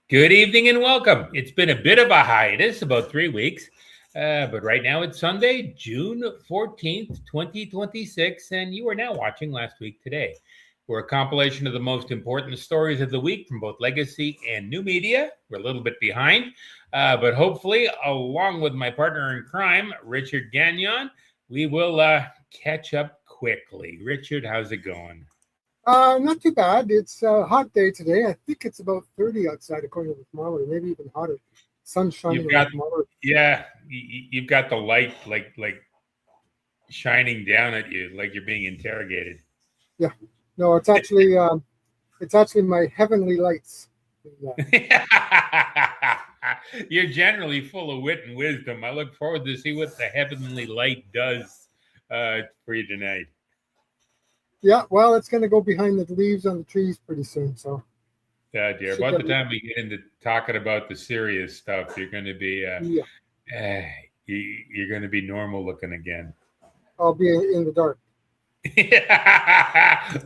Good evening and welcome. It's been a bit of a hiatus, about 3 weeks, but right now it's Sunday, June 14th, 2026, and you are now watching Last Week Today. We're a compilation of the most important stories of the week from both legacy and new media. We're a little bit behind, but hopefully, along with my partner in crime, Richard Gagnon, we will catch up quickly. Richard, how's it going? Not too bad. It's a hot day today. I think it's about 30 outside, according to the thermometer, maybe even hotter. Sun's You've shining on the got, thermometer. yeah, you've got the light like shining down at you like you're being interrogated. Yeah. No, it's actually my heavenly lights. You're generally full of wit and wisdom. I look forward to see what the heavenly light does for you tonight. Yeah, well, it's going to go behind the leaves on the trees pretty soon. So, Dear. About the time we get into talking about the serious stuff, you're going to be you're going to be normal looking again. I'll be in the dark.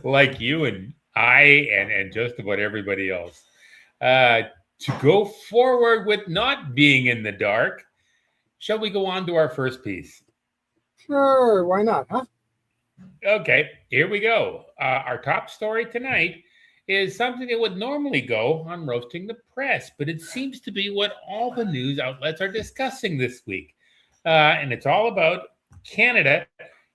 Like you and I and just about everybody else. To go forward with not being in the dark, shall we go on to our first piece? Sure, why not, huh? Okay, here we go. Our top story tonight is something that would normally go on Roasting the Press, but it seems to be what all the news outlets are discussing this week. And it's all about Canada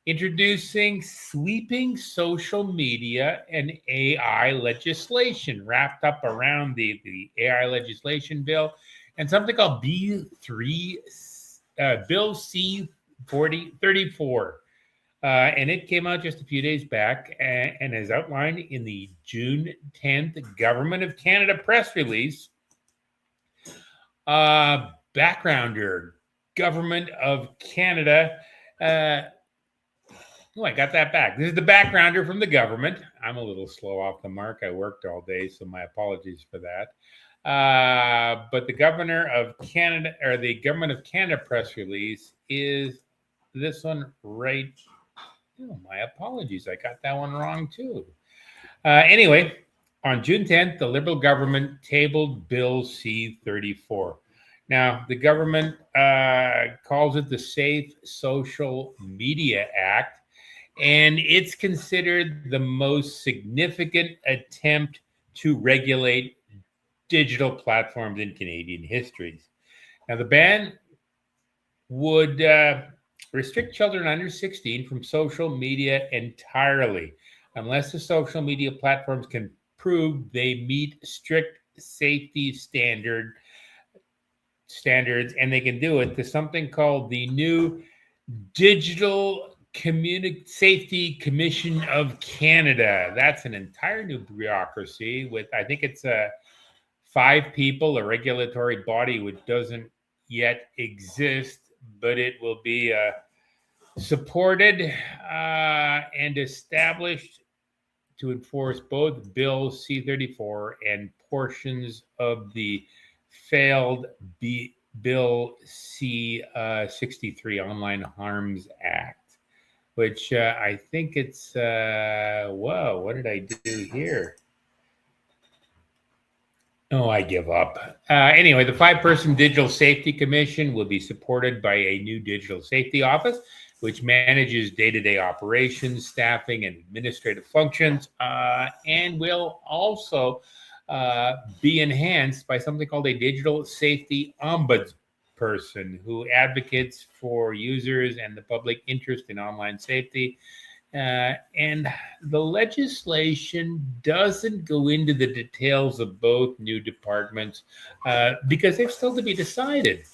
introducing sweeping social media and AI legislation wrapped up around the AI legislation bill and something called Bill C-34. And it came out just a few days back and is outlined in the June 10th Government of Canada press release. Backgrounder, Government of Canada. I got that back. This is the backgrounder from the government. I'm a little slow off the mark. I worked all day, so my apologies for that. But the Governor of Canada, or the Government of Canada press release is this one right. Oh, my apologies. I got that one wrong too. Anyway, on June 10th, the Liberal government tabled Bill C-34. Now, the government calls it the Safe Social Media Act, and it's considered the most significant attempt to regulate digital platforms in Canadian history. Now, the ban would restrict children under 16 from social media entirely, unless the social media platforms can prove they meet strict safety standards, and they can do it to something called the new Digital Safety Commission of Canada. That's an entire new bureaucracy with, I think it's 5 people, a regulatory body which doesn't yet exist, but it will be supported and established to enforce both Bill C-34 and portions of the failed Bill C-63 Online Harms Act, which I think it's, whoa, what did I do here? Oh, I give up. Anyway, the 5-person Digital Safety Commission will be supported by a new Digital Safety Office, which manages day-to-day operations, staffing, and administrative functions, and will also be enhanced by something called a Digital Safety Ombudsperson who advocates for users and the public interest in online safety. And the legislation doesn't go into the details of both new departments because they're still to be decided.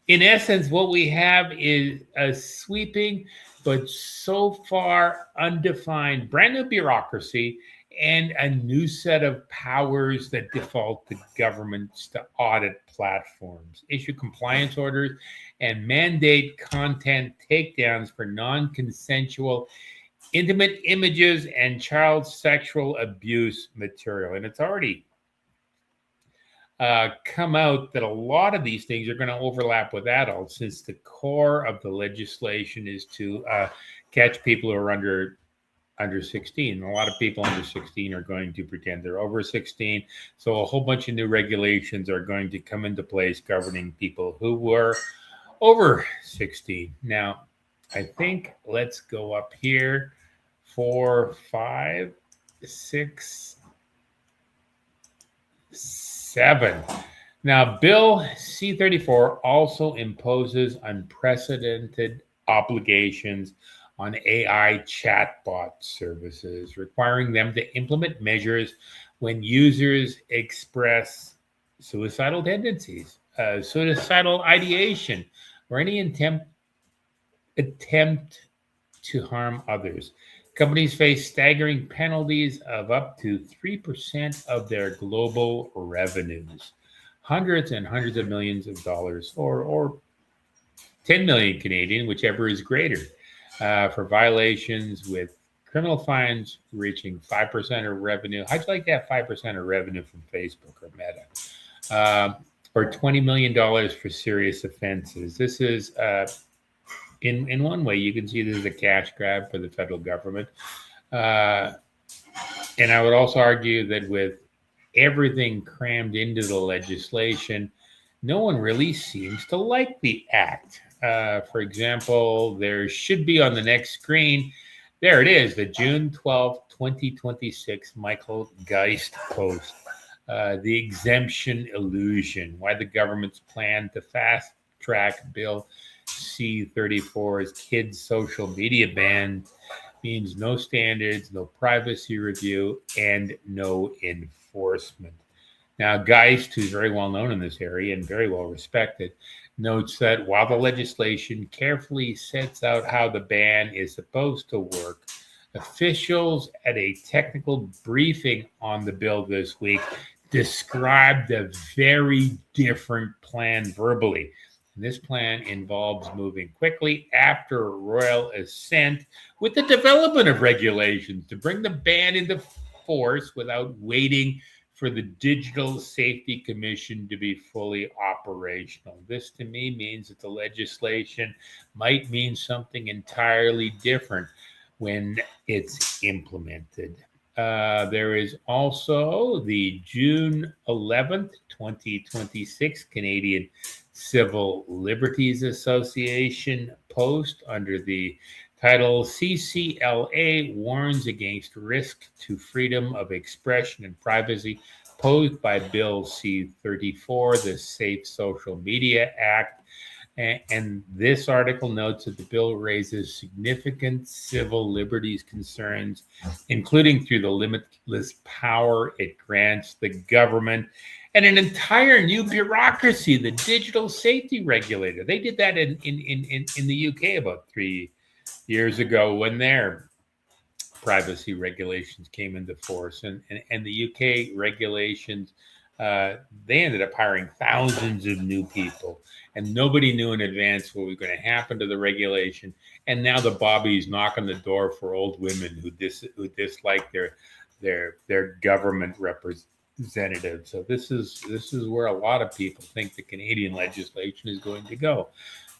In essence, what we have is a sweeping but so far undefined brand new bureaucracy and a new set of powers that default to governments to audit platforms, issue compliance orders, and mandate content takedowns for non-consensual intimate images and child sexual abuse material. And it's already come out that a lot of these things are going to overlap with adults, since the core of the legislation is to catch people who are under under 16. A lot of people under 16 are going to pretend they're over 16. So a whole bunch of new regulations are going to come into place governing people who were over 16. Now, I think let's go up here 4, 5, 6, 7. Now, Bill C-34 also imposes unprecedented obligations on AI chatbot services, requiring them to implement measures when users express suicidal tendencies, suicidal ideation, or any attempt to harm others. Companies face staggering penalties of up to 3% of their global revenues, hundreds and hundreds of millions of dollars, or 10 million Canadian, whichever is greater, for violations, with criminal fines reaching 5% of revenue. How'd you like to have 5% of revenue from Facebook or Meta? Or $20 million for serious offenses. This is, in one way, you can see this is a cash grab for the federal government. And I would also argue that with everything crammed into the legislation, no one really seems to like the act. For example, there should be on the next screen, there it is, the June 12th, 2026 Michael Geist post. The exemption illusion, why the government's plan to fast track Bill C-34's kids' social media ban means no standards, no privacy review, and no enforcement. Now, Geist, who's very well known in this area and very well respected, notes that while the legislation carefully sets out how the ban is supposed to work, officials at a technical briefing on the bill this week described a very different plan verbally. And this plan involves moving quickly after royal assent with the development of regulations to bring the ban into force without waiting for the Digital Safety Commission to be fully operational. This to me means that the legislation might mean something entirely different when it's implemented. There is also the June 11th, 2026 Canadian Civil Liberties Association post under the title CCLA warns against risk to freedom of expression and privacy posed by Bill C-34, the Safe Social Media Act. And this article notes that the bill raises significant civil liberties concerns, including through the limitless power it grants the government and an entire new bureaucracy, the Digital Safety Regulator. They did that in the UK about 3 years ago when their privacy regulations came into force. And the UK regulations, they ended up hiring thousands of new people, and nobody knew in advance what was going to happen to the regulation. And now the Bobbies knock on the door for old women who dislike their government representatives. So this is where a lot of people think the Canadian legislation is going to go.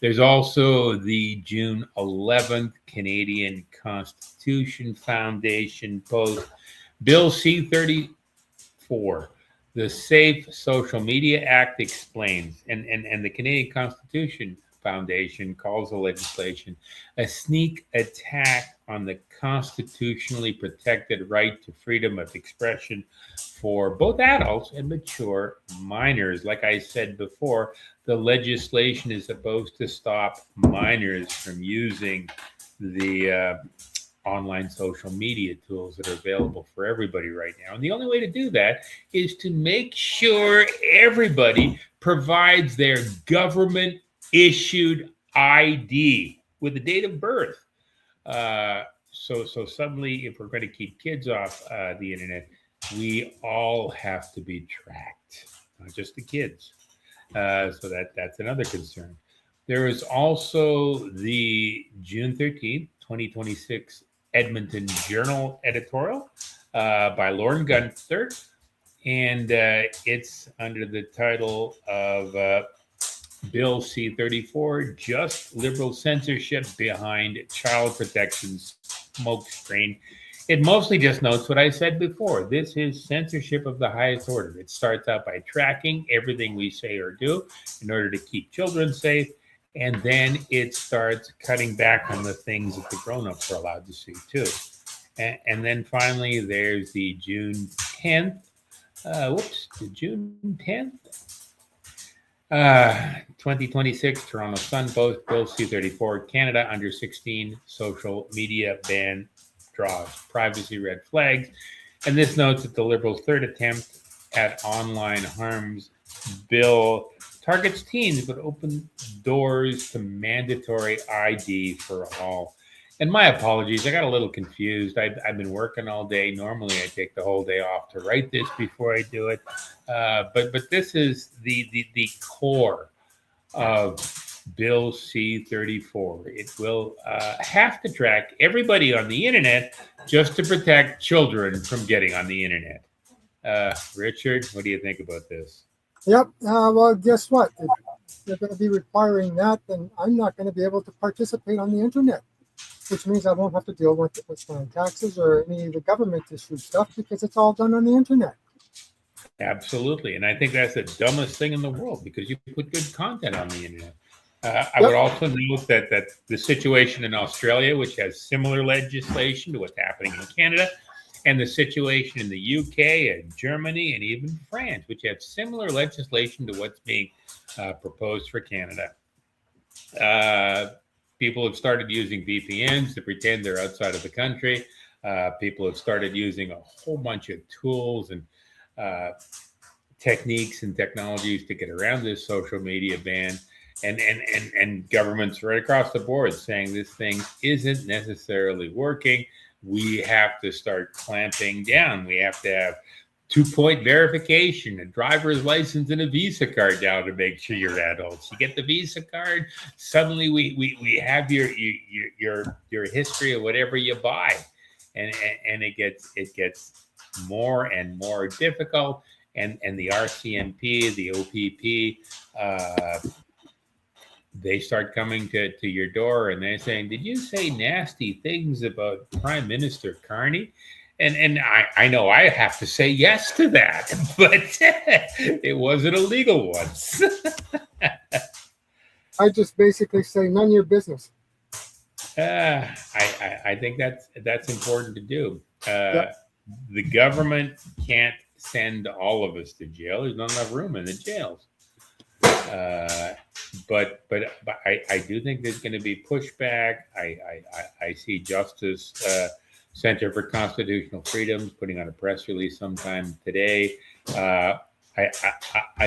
There's also the June 11th Canadian Constitution Foundation post, Bill C-34. The Safe Social Media Act explains, and the Canadian Constitution Foundation calls the legislation a sneak attack on the constitutionally protected right to freedom of expression for both adults and mature minors. Like I said before, the legislation is supposed to stop minors from using the online social media tools that are available for everybody right now. And the only way to do that is to make sure everybody provides their government issued ID with the date of birth. So suddenly, if we're going to keep kids off the internet, we all have to be tracked, not just the kids. So that's another concern. There is also the June 13th, 2026 Edmonton Journal editorial by Lauren Gunther, and it's under the title of Bill C-34, Just Liberal Censorship Behind Child Protection Smokescreen. It mostly just notes what I said before. This is censorship of the highest order. It starts out by tracking everything we say or do in order to keep children safe. And then it starts cutting back on the things that the grown-ups are allowed to see too. And then finally, there's the June 10th. The June 10th, 2026 Toronto Sun Post, Bill C-34, Canada under 16 social media ban draws privacy red flags. And this notes that the Liberals' third attempt at online harms bill targets teens but open doors to mandatory ID for all. And my apologies, I got a little confused. I've been working all day. Normally, I take the whole day off to write this before I do it. But this is the core of Bill C-34. It will have to track everybody on the internet just to protect children from getting on the internet. Richard, what do you think about this? Yep. Well, guess what? If they're going to be requiring that, then I'm not going to be able to participate on the internet, which means I won't have to deal with my taxes or any of the government issued stuff because it's all done on the internet. Absolutely. And I think that's the dumbest thing in the world because you put good content on the internet. I would also note that the situation in Australia, which has similar legislation to what's happening in Canada, and the situation in the UK and Germany and even France, which have similar legislation to what's being proposed for Canada. People have started using VPNs to pretend they're outside of the country. People have started using a whole bunch of tools and techniques and technologies to get around this social media ban. And governments right across the board saying this thing isn't necessarily working. We have to start clamping down. We have to have 2-point verification, a driver's license, and a Visa card now to make sure you're adults. You get the Visa card, suddenly we have your history of whatever you buy, and it gets more and more difficult. And the RCMP, the OPP, they start coming to your door and they're saying, "Did you say nasty things about Prime Minister Carney?" And I know I have to say yes to that, but it wasn't illegal once. I just basically say none of your business. I think that's important to do. Yep. The government can't send all of us to jail. There's not enough room in the jails. But I do think there's going to be pushback. I see Justice Center for Constitutional Freedoms putting out a press release sometime today. I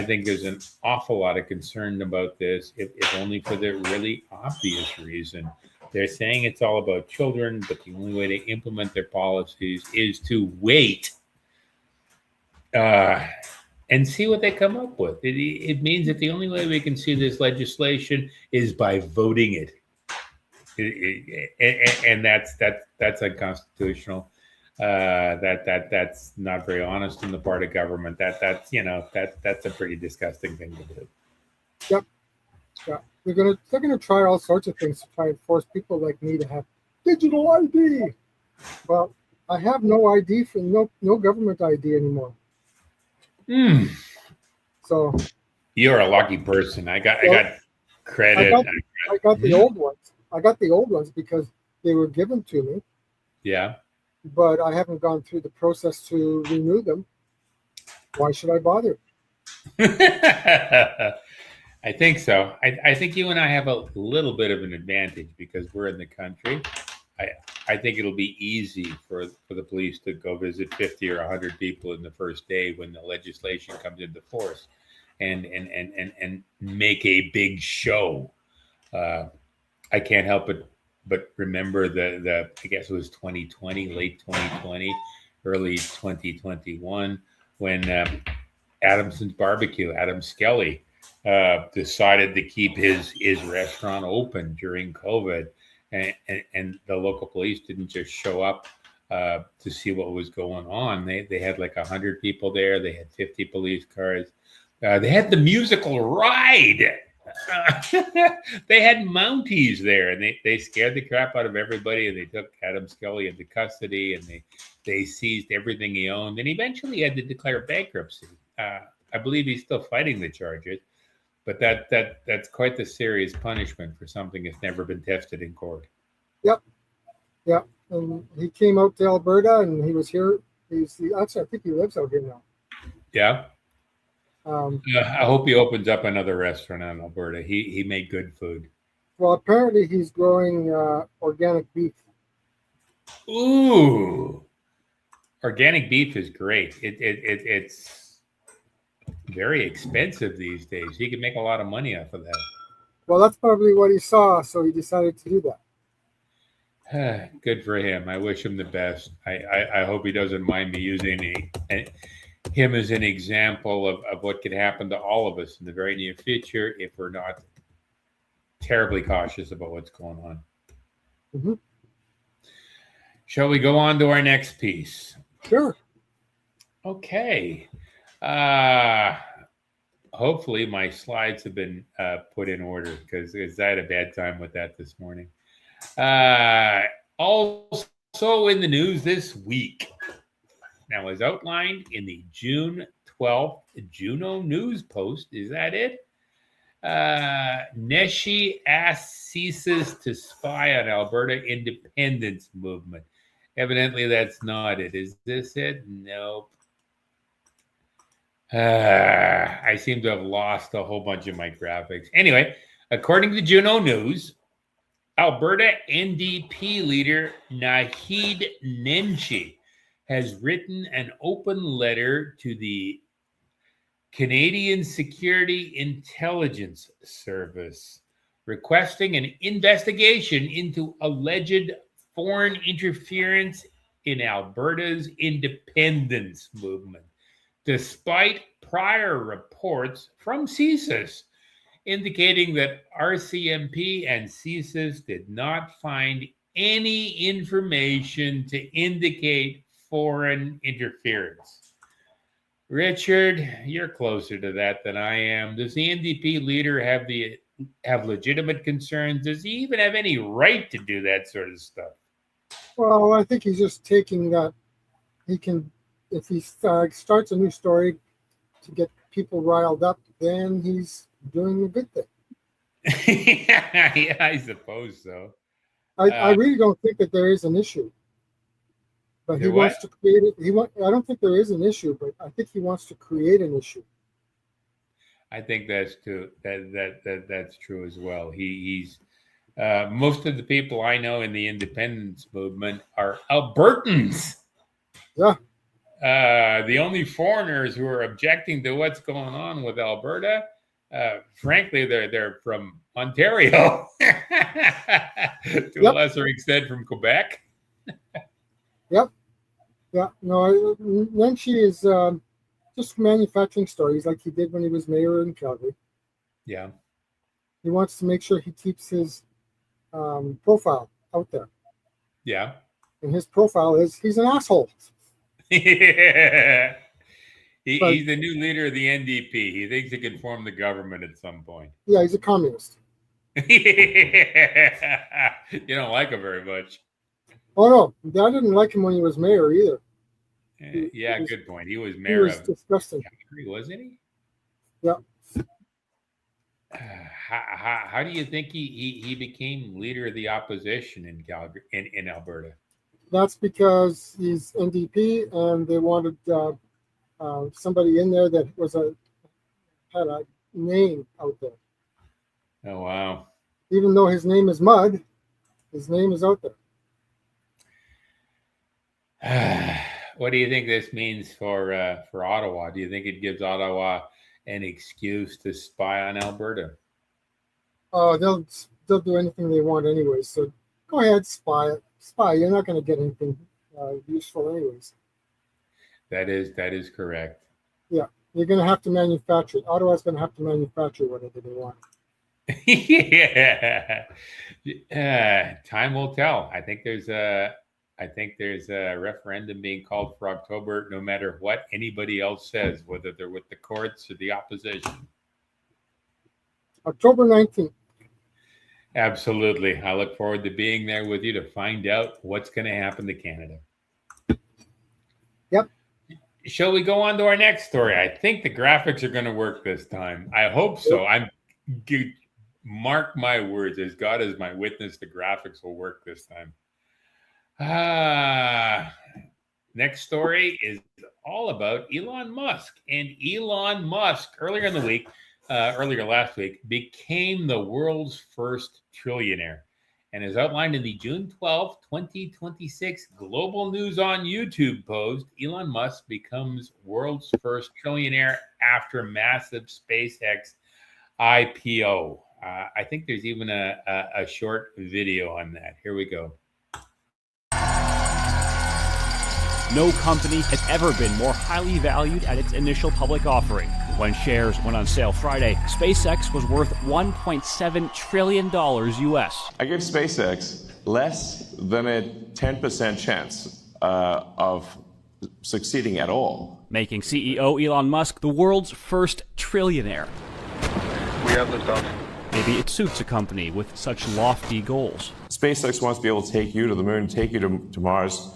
think there's an awful lot of concern about this, if only for the really obvious reason. They're saying it's all about children, but the only way to implement their policies is to wait and see what they come up with. It means that the only way we can see this legislation is by voting it. And that's unconstitutional. That's not very honest on the part of government. That's a pretty disgusting thing to do. Yep. Yeah. They're gonna try all sorts of things to try and force people like me to have digital ID. Well, I have no ID for no government ID anymore. So you're a lucky person. I got credit. I got the old ones. I got the old ones because they were given to me. Yeah. But I haven't gone through the process to renew them. Why should I bother? I think so. I think you and I have a little bit of an advantage because we're in the country. I think it'll be easy for the police to go visit 50 or 100 people in the first day when the legislation comes into force and make a big show. I can't help but remember the I guess it was 2020, late 2020, early 2021, when Adamson's Barbecue, Adam Skelly, decided to keep his restaurant open during COVID. And the local police didn't just show up to see what was going on. They had like 100 people there. They had 50 police cars. They had the musical Ride They had Mounties there, and they scared the crap out of everybody, and they took Adam Scully into custody, and they seized everything he owned, and eventually had to declare bankruptcy. I believe he's still fighting the charges, but that's quite the serious punishment for something that's never been tested in court. Yep. Yep. And he came out to Alberta, and he was here. Actually, I think he lives out here now. Yeah. I hope he opens up another restaurant in Alberta. He made good food. Well, apparently he's growing organic beef. Ooh, organic beef is great. It's very expensive these days. He can make a lot of money off of that. Well, that's probably what he saw, so he decided to do that. Good for him. I wish him the best. I hope he doesn't mind me using him as an example of what could happen to all of us in the very near future if we're not terribly cautious about what's going on. Mm-hmm. Shall we go on to our next piece? Sure. Okay. Hopefully my slides have been put in order because I had a bad time with that this morning. Also in the news this week. Now, as outlined in the June 12th Juno News Post, is that it? Neshi asks CSIS to spy on Alberta independence movement. Evidently, that's not it. Is this it? Nope. I seem to have lost a whole bunch of my graphics. Anyway, according to Juno News, Alberta NDP leader Naheed Nenshi has written an open letter to the Canadian Security Intelligence Service requesting an investigation into alleged foreign interference in Alberta's independence movement, despite prior reports from CSIS indicating that RCMP and CSIS did not find any information to indicate foreign interference. Richard, you're closer to that than I am. Does the NDP leader have legitimate concerns? Does he even have any right to do that sort of stuff? Well, I think he's just taking that. He can, if he starts a new story to get people riled up, then he's doing a good thing. Yeah, I suppose so. I really don't think that there is an issue. But he wants to create it. I don't think there is an issue, but I think he wants to create an issue. I think that's true. That's true as well. He's most of the people I know in the independence movement are Albertans. Yeah. The only foreigners who are objecting to what's going on with Alberta, frankly, they're from Ontario, to a lesser extent from Quebec. Yep. Yeah. No, Nenshi is just manufacturing stories like he did when he was mayor in Calgary. Yeah. He wants to make sure he keeps his profile out there. Yeah. And his profile is he's an asshole. Yeah. He's the new leader of the NDP. He thinks he can form the government at some point. Yeah, he's a communist. You don't like him very much. Oh no, I didn't like him when he was mayor either. Yeah, good point. He was mayor of disgusting. Calgary, wasn't he? Yeah. How do you think he became leader of the opposition in Calgary in Alberta? That's because he's NDP, and they wanted somebody in there that had a name out there. Oh wow! Even though his name is Mud, his name is out there. What do you think this means for Ottawa? Do you think it gives Ottawa an excuse to spy on Alberta? Oh, they'll do anything they want anyway. So go ahead, spy. You're not going to get anything useful anyways. That is correct. Yeah, you're going to have to manufacture it. Ottawa's going to have to manufacture whatever they want. Yeah. Time will tell. I think there's a referendum being called for October, no matter what anybody else says, whether they're with the courts or the opposition. October 19th. Absolutely. I look forward to being there with you to find out what's going to happen to Canada. Yep. Shall we go on to our next story? I think the graphics are going to work this time. I hope so. Mark my words, as God is my witness, the graphics will work this time. Next story is all about Elon Musk. And Elon Musk, earlier last week, became the world's first trillionaire. And as outlined in the June 12th, 2026 Global News on YouTube post, Elon Musk becomes world's first trillionaire after massive SpaceX IPO. I think there's even a short video on that. Here we go. No company has ever been more highly valued at its initial public offering. When shares went on sale Friday, SpaceX was worth $1.7 trillion US. I give SpaceX less than a 10% chance of succeeding at all. Making CEO Elon Musk the world's first trillionaire. We have liftoff. Maybe it suits a company with such lofty goals. SpaceX wants to be able to take you to the moon, take you to Mars,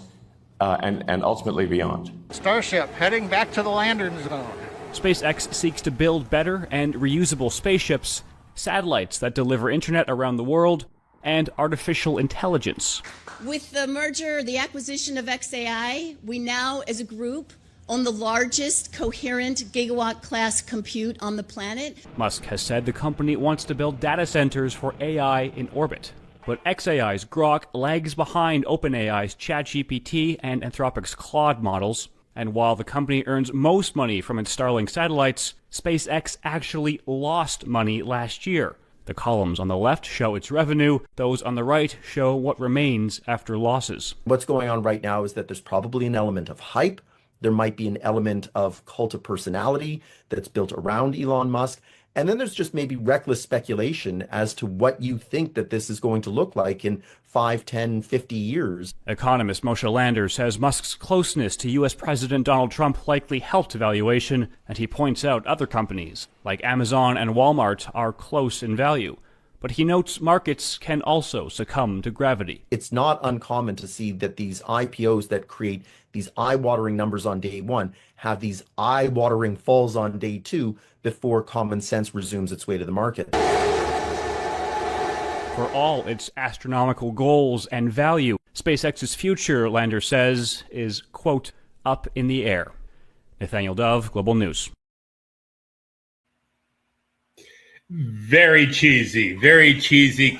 and ultimately beyond. Starship heading back to the landing zone. SpaceX seeks to build better and reusable spaceships, satellites that deliver internet around the world, and artificial intelligence. With the acquisition of XAI, we now, as a group, own the largest coherent gigawatt-class compute on the planet. Musk has said the company wants to build data centers for AI in orbit. But XAI's Grok lags behind OpenAI's ChatGPT and Anthropic's Claude models. And while the company earns most money from its Starlink satellites, SpaceX actually lost money last year. The columns on the left show its revenue. Those on the right show what remains after losses. What's going on right now is that there's probably an element of hype. There might be an element of cult of personality that's built around Elon Musk. And then there's just maybe reckless speculation as to what you think that this is going to look like in 5, 10, 50 years. Economist Moshe Lander says Musk's closeness to U.S. President Donald Trump likely helped valuation, and he points out other companies, like Amazon and Walmart, are close in value. But he notes markets can also succumb to gravity. It's not uncommon to see that these IPOs that create these eye-watering numbers on day one have these eye-watering falls on day two before common sense resumes its way to the market. For all its astronomical goals and value, SpaceX's future, Lander says, is, quote, up in the air. Nathaniel Dove, Global News. Very cheesy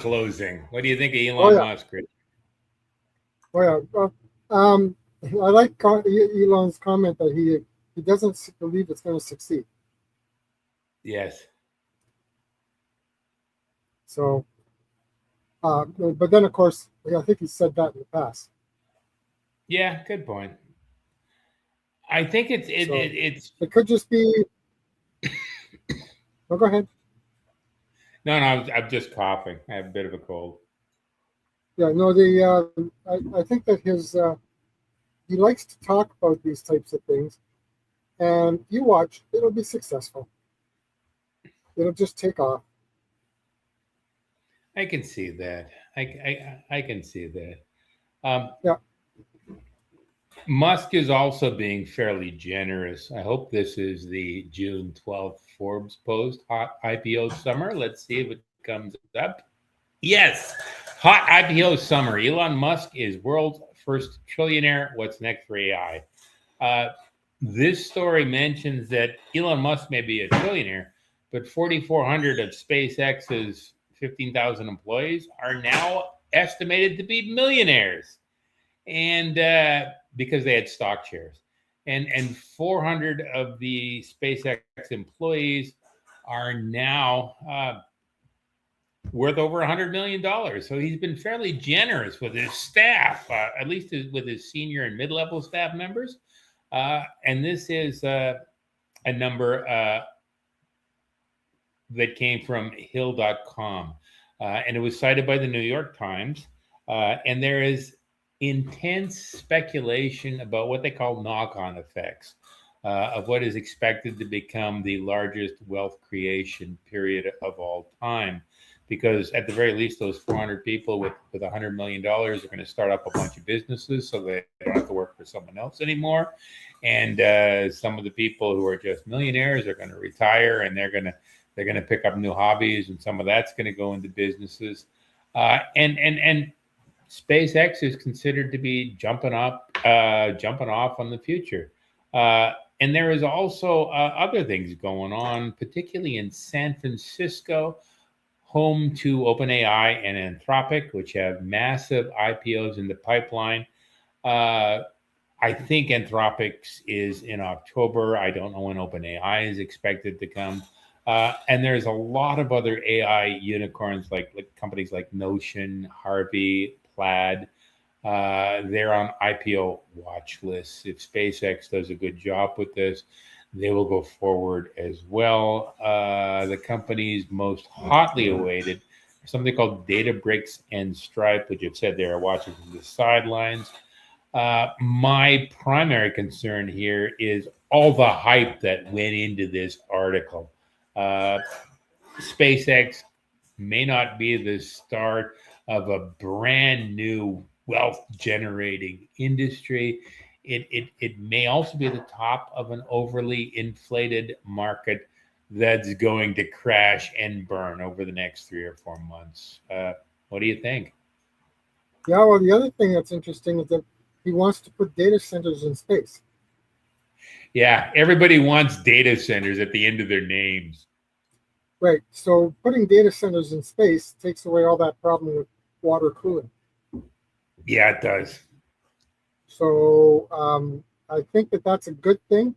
closing. What do you think of Elon Musk, Rich? I like Elon's comment that he doesn't believe it's going to succeed. Yes. So, but then of course, I think he said that in the past. Yeah, good point. I think it could just be. Oh, go ahead. No, I'm just coughing. I have a bit of a cold. Yeah, no, I think that he likes to talk about these types of things, and you watch, it'll be successful. It'll just take off. I can see that. I can see that. Yeah. Musk is also being fairly generous. I hope this is the June 12th Forbes post, hot IPO summer. Let's see if it comes up. Yes, hot IPO summer. Elon Musk is world's first trillionaire. What's next for AI? This story mentions that Elon Musk may be a trillionaire, but 4,400 of SpaceX's 15,000 employees are now estimated to be millionaires. And because they had stock shares. And 400 of the SpaceX employees are now worth over $100 million. So he's been fairly generous with his staff, at least with his senior and mid-level staff members. And this is a number that came from Hill.com. And it was cited by the New York Times. And there is intense speculation about what they call knock-on effects. of what is expected to become the largest wealth creation period of all time. Because at the very least, those 400 people with $100 million are going to start up a bunch of businesses so they don't have to work for someone else anymore. And some of the people who are just millionaires are going to retire, and they're going to pick up new hobbies, and some of that's going to go into businesses. And SpaceX is considered to be jumping off on the future. And there is also other things going on, particularly in San Francisco, home to OpenAI and Anthropic, which have massive IPOs in the pipeline. I think Anthropic's is in October. I don't know when OpenAI is expected to come. And there's a lot of other AI unicorns, like companies like Notion, Harvey, Plaid. They're on IPO watch lists. If SpaceX does a good job with this, they will go forward as well. The companies most hotly awaited are something called Databricks and Stripe, which have said they are watching from the sidelines. My primary concern here is all the hype that went into this article. SpaceX may not be the start of a brand new wealth generating industry. It may also be the top of an overly inflated market that's going to crash and burn over the next 3 or 4 months. What do you think? Yeah, well, the other thing that's interesting is that he wants to put data centers in space. Yeah, everybody wants data centers at the end of their names. Right. So putting data centers in space takes away all that problem with water cooling. Yeah, it does. So I think that that's a good thing.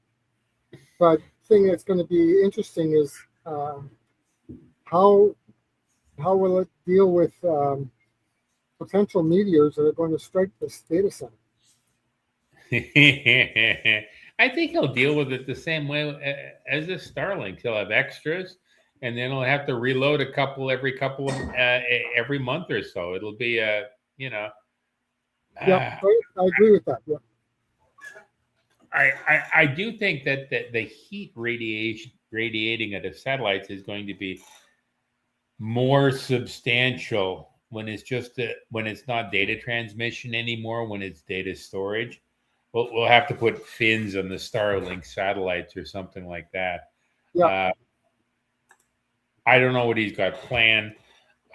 But the thing that's going to be interesting is how will it deal with potential meteors that are going to strike this data center? I think he'll deal with it the same way as the Starlink. He'll have extras, and then he'll have to reload a couple every month or so. It'll be Yeah, I agree with that. Yeah. I do think that the heat radiating at the satellites is going to be more substantial when it's not data transmission anymore, when it's data storage. We'll have to put fins on the Starlink satellites or something like that. Yeah. I don't know what he's got planned.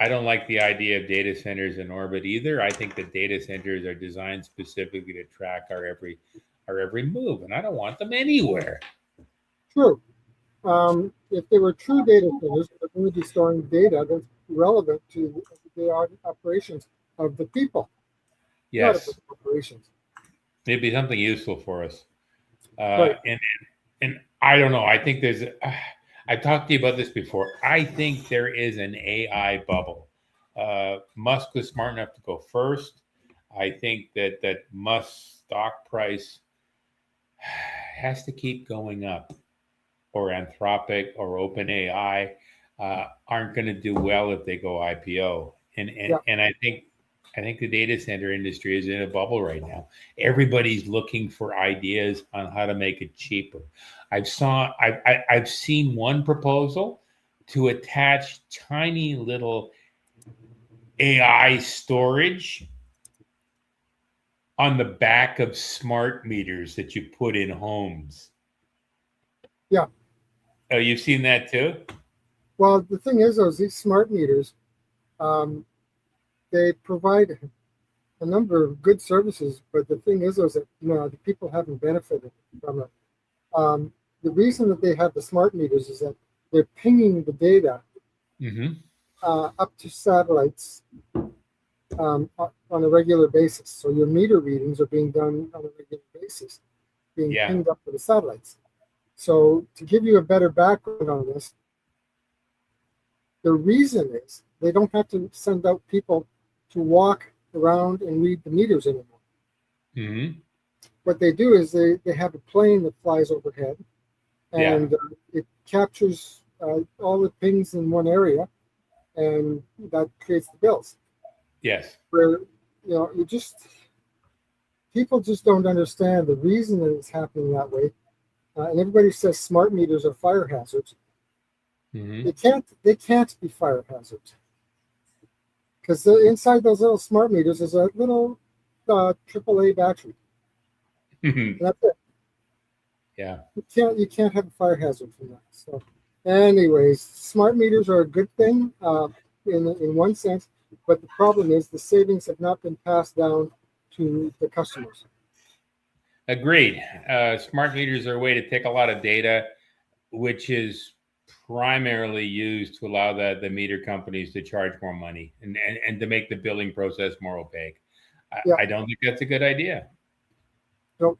I don't like the idea of data centers in orbit either. I think that data centers are designed specifically to track our every move, and I don't want them anywhere. True. If they were true data centers, they're going to be storing data that's relevant to the operations of the people. Not of Yes, the corporations. it'd be something useful for us. Right. And I don't know. I think there's. I've talked to you about this before. I think there is an AI bubble. Musk was smart enough to go first. I think that Musk's stock price has to keep going up, or Anthropic or OpenAI aren't going to do well if they go IPO. And I think the data center industry is in a bubble right now. Everybody's looking for ideas on how to make it cheaper. I've seen one proposal to attach tiny little AI storage on the back of smart meters that you put in homes. Yeah. Oh, you've seen that too? Well, the thing is, these smart meters, they provide a number of good services, but the thing is, that the people haven't benefited from it. The reason that they have the smart meters is that they're pinging the data up to satellites on a regular basis. So your meter readings are being done on a regular basis, being pinged up to the satellites. So to give you a better background on this, the reason is they don't have to send out people to walk around and read the meters anymore. Mm-hmm. What they do is they have a plane that flies overhead, and it captures all the pings in one area, and that creates the bills. Yes. Where people just don't understand the reason that it's happening that way and everybody says smart meters are fire hazards. Mhm. They can't be fire hazards because inside those little smart meters is a little AAA battery. That's it. Yeah. You can't have a fire hazard from that. So, anyways, smart meters are a good thing in one sense, but the problem is the savings have not been passed down to the customers. Agreed. Smart meters are a way to take a lot of data, which is primarily used to allow the meter companies to charge more money and to make the billing process more opaque. Yeah. I don't think that's a good idea. So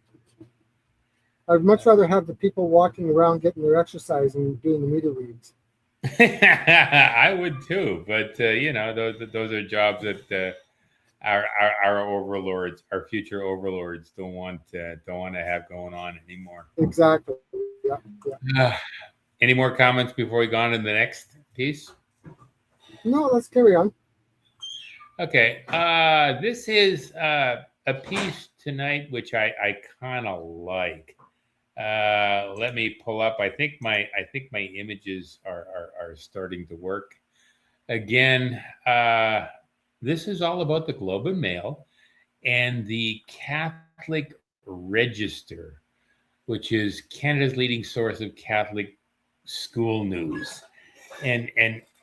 I'd much rather have the people walking around getting their exercise and doing the meter reads. I would too, but those are jobs that our overlords, our future overlords, don't want to have going on anymore. Exactly. Yeah. Any more comments before we go on to the next piece? No, let's carry on. Okay. This is a piece tonight which I kind of like. Let me pull up. I think my images are starting to work again. This is all about the Globe and Mail and the Catholic Register, which is Canada's leading source of Catholic school news. And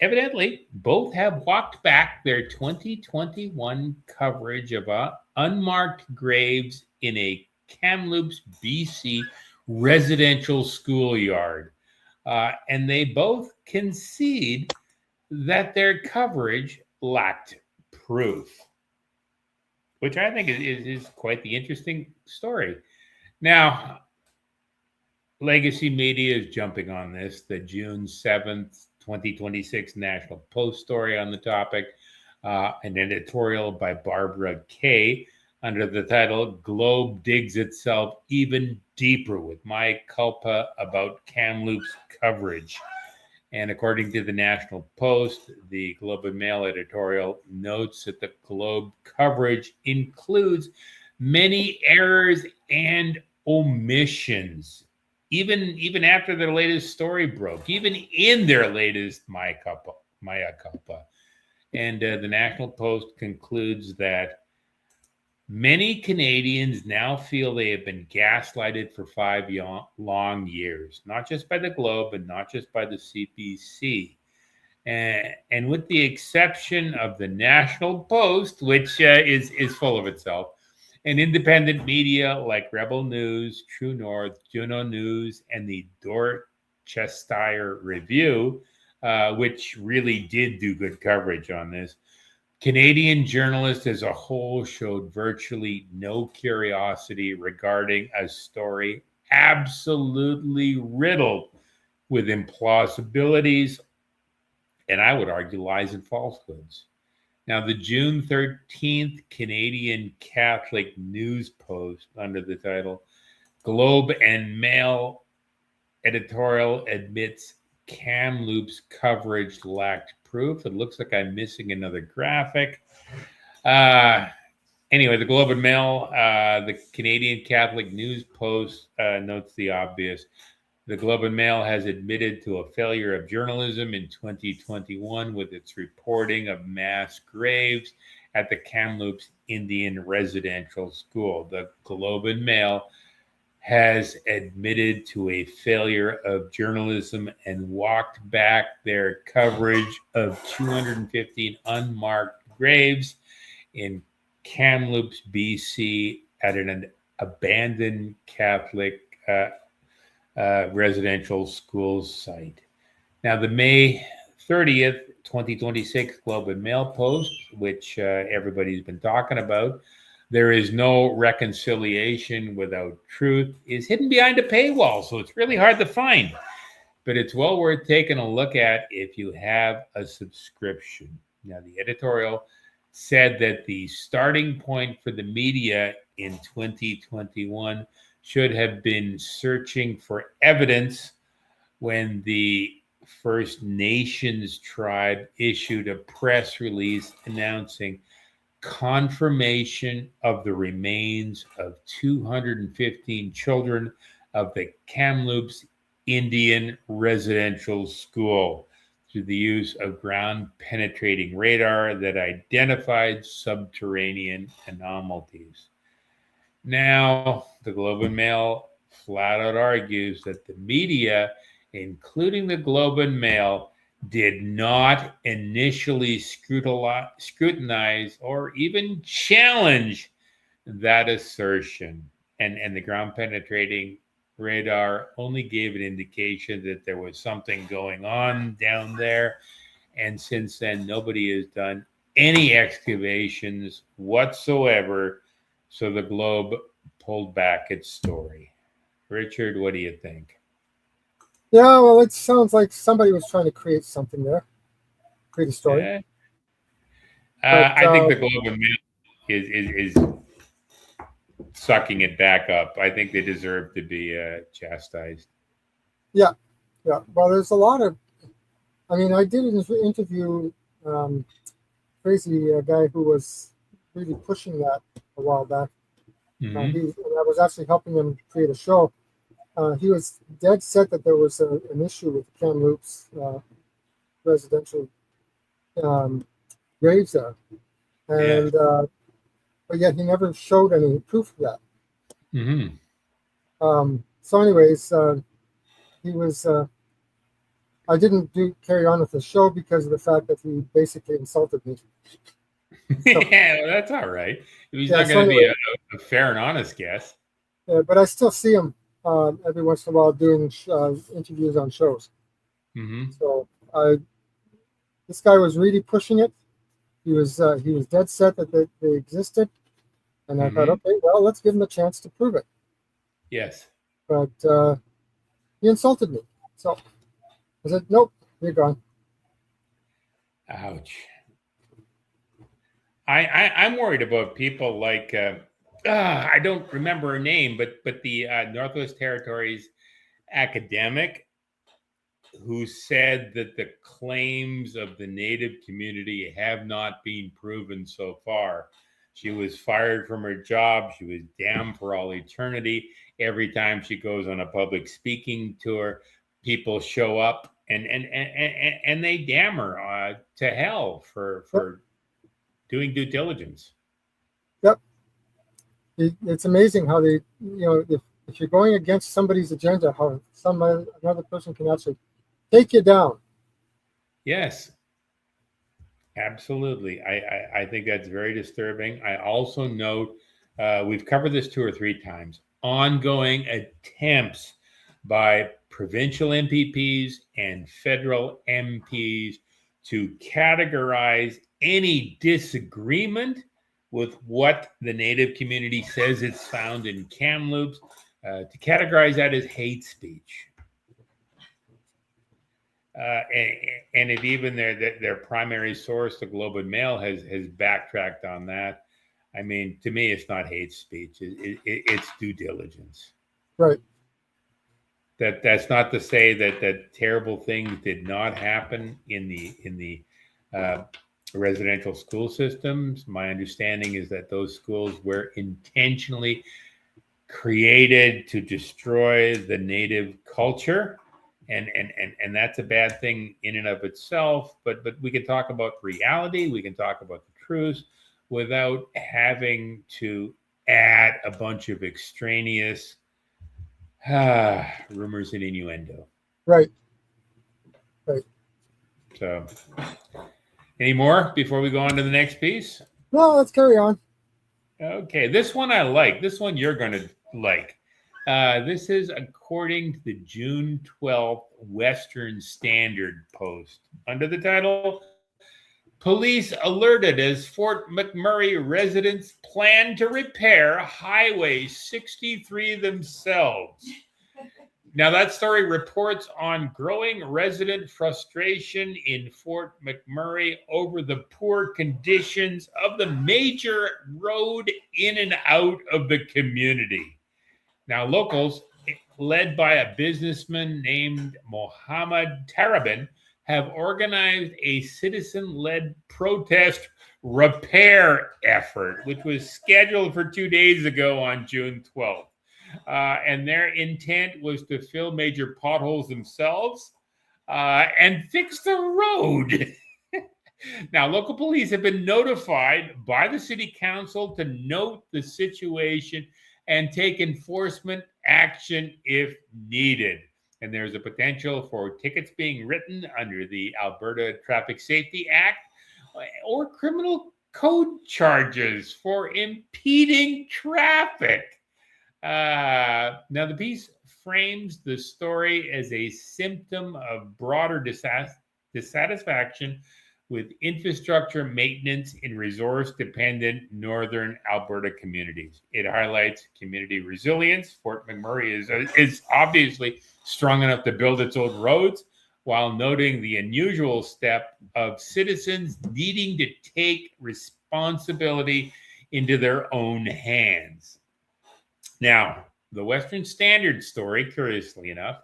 evidently, both have walked back their 2021 coverage of unmarked graves in a Kamloops, BC residential schoolyard. And they both concede that their coverage lacked proof, which I think is quite the interesting story. Now, legacy media is jumping on this. The June 7th, 2026 National Post story on the topic, an editorial by Barbara Kay under the title, Globe Digs Itself Even Deeper with My Culpa About Kamloops Coverage. And according to the National Post, the Globe and Mail editorial notes that the Globe coverage includes many errors and omissions, even after their latest story broke, even in their latest Maya Culpa. And the National Post concludes that many Canadians now feel they have been gaslighted for 5 long years, not just by the Globe and not just by the CBC. And with the exception of the National Post, which is full of itself, and independent media like Rebel News, True North, Juno News, and the Dorchester Review, which really did do good coverage on this, Canadian journalists as a whole showed virtually no curiosity regarding a story absolutely riddled with implausibilities, and I would argue lies and falsehoods. Now, the June 13th Canadian Catholic News Post, under the title Globe and Mail editorial, admits Kamloops coverage lacked proof. It looks like I'm missing another graphic. Anyway, the Globe and Mail, the Canadian Catholic News Post notes the obvious. The Globe and Mail has admitted to a failure of journalism in 2021 with its reporting of mass graves at the Kamloops Indian Residential School. The Globe and Mail has admitted to a failure of journalism and walked back their coverage of 215 unmarked graves in Kamloops, BC, at an abandoned Catholic residential school site. Now, the May 30th, 2026 Globe and Mail Post, which everybody's been talking about, there is no reconciliation without truth, is hidden behind a paywall, so it's really hard to find. But it's well worth taking a look at if you have a subscription. Now, the editorial said that the starting point for the media in 2021 should have been searching for evidence when the First Nations tribe issued a press release announcing confirmation of the remains of 215 children of the Kamloops Indian Residential School through the use of ground-penetrating radar that identified subterranean anomalies. Now, the Globe and Mail flat out argues that the media, including the Globe and Mail, did not initially scrutinize or even challenge that assertion. And the ground penetrating radar only gave an indication that there was something going on down there. And since then, nobody has done any excavations whatsoever. So the Globe pulled back its story. Richard, what do you think? Yeah, well, it sounds like somebody was trying to create something there, create a story. Yeah. But, I think the Globe and Mail is sucking it back up. I think they deserve to be chastised. Yeah. Well, there's a lot of. I mean, I did an interview crazy guy who was really pushing that a while back. Mhm. I was actually helping him create a show. He was dead set that there was an issue with Kamloops residential graves there, and but yet he never showed any proof of that. Mm-hmm. So, anyways, he was. I didn't carry on with the show because of the fact that he basically insulted me. Yeah, well, that's all right. If he's Yeah, not so going to be anyway. a fair and honest guest. But I still see him every once in a while doing interviews on shows. Mm-hmm. So this guy was really pushing it. He was dead set that they existed, and I thought, okay, well, let's give him a chance to prove it. Yes. But he insulted me, so I said, nope, you're gone. Ouch. I'm worried about people like I don't remember her name, but the Northwest Territories academic who said that the claims of the Native community have not been proven so far. She was fired from her job. She was damned for all eternity. Every time she goes on a public speaking tour, people show up and they damn her to hell for doing due diligence. Yep. It's amazing how they, if you're going against somebody's agenda, how another person can actually take you down. Yes, absolutely. I think that's very disturbing. I also note we've covered this 2 or 3 times. Ongoing attempts by provincial MPPs and federal MPs to categorize any disagreement with what the Native community says it's found in Kamloops, to categorize that as hate speech. And if even their primary source, the Globe and Mail, has backtracked on that, I mean, to me, it's not hate speech. It's due diligence. Right. That's not to say that terrible things did not happen in the residential school systems. My understanding is that those schools were intentionally created to destroy the Native culture. And that's a bad thing in and of itself. But we can talk about reality. We can talk about the truth without having to add a bunch of extraneous rumors and innuendo. Right. So, any more before we go on to the next piece? No, let's carry on. Okay, this one I like. This one you're going to like. This is according to the June 12th Western Standard Post under the title, Police Alerted as Fort McMurray Residents Plan to Repair Highway 63 Themselves. Now, that story reports on growing resident frustration in Fort McMurray over the poor conditions of the major road in and out of the community. Now, locals, led by a businessman named Mohammed Tarabin, have organized a citizen-led protest repair effort, which was scheduled for 2 days ago on June 12th. and their intent was to fill major potholes themselves and fix the road. Now, local police have been notified by the city council to note the situation and take enforcement action if needed. And there's a potential for tickets being written under the Alberta Traffic Safety Act or criminal code charges for impeding traffic. Now, the piece frames the story as a symptom of broader dissatisfaction with infrastructure maintenance in resource-dependent northern Alberta communities. It highlights community resilience. Fort McMurray is obviously strong enough to build its own roads, while noting the unusual step of citizens needing to take responsibility into their own hands. Now, the Western Standard story, curiously enough,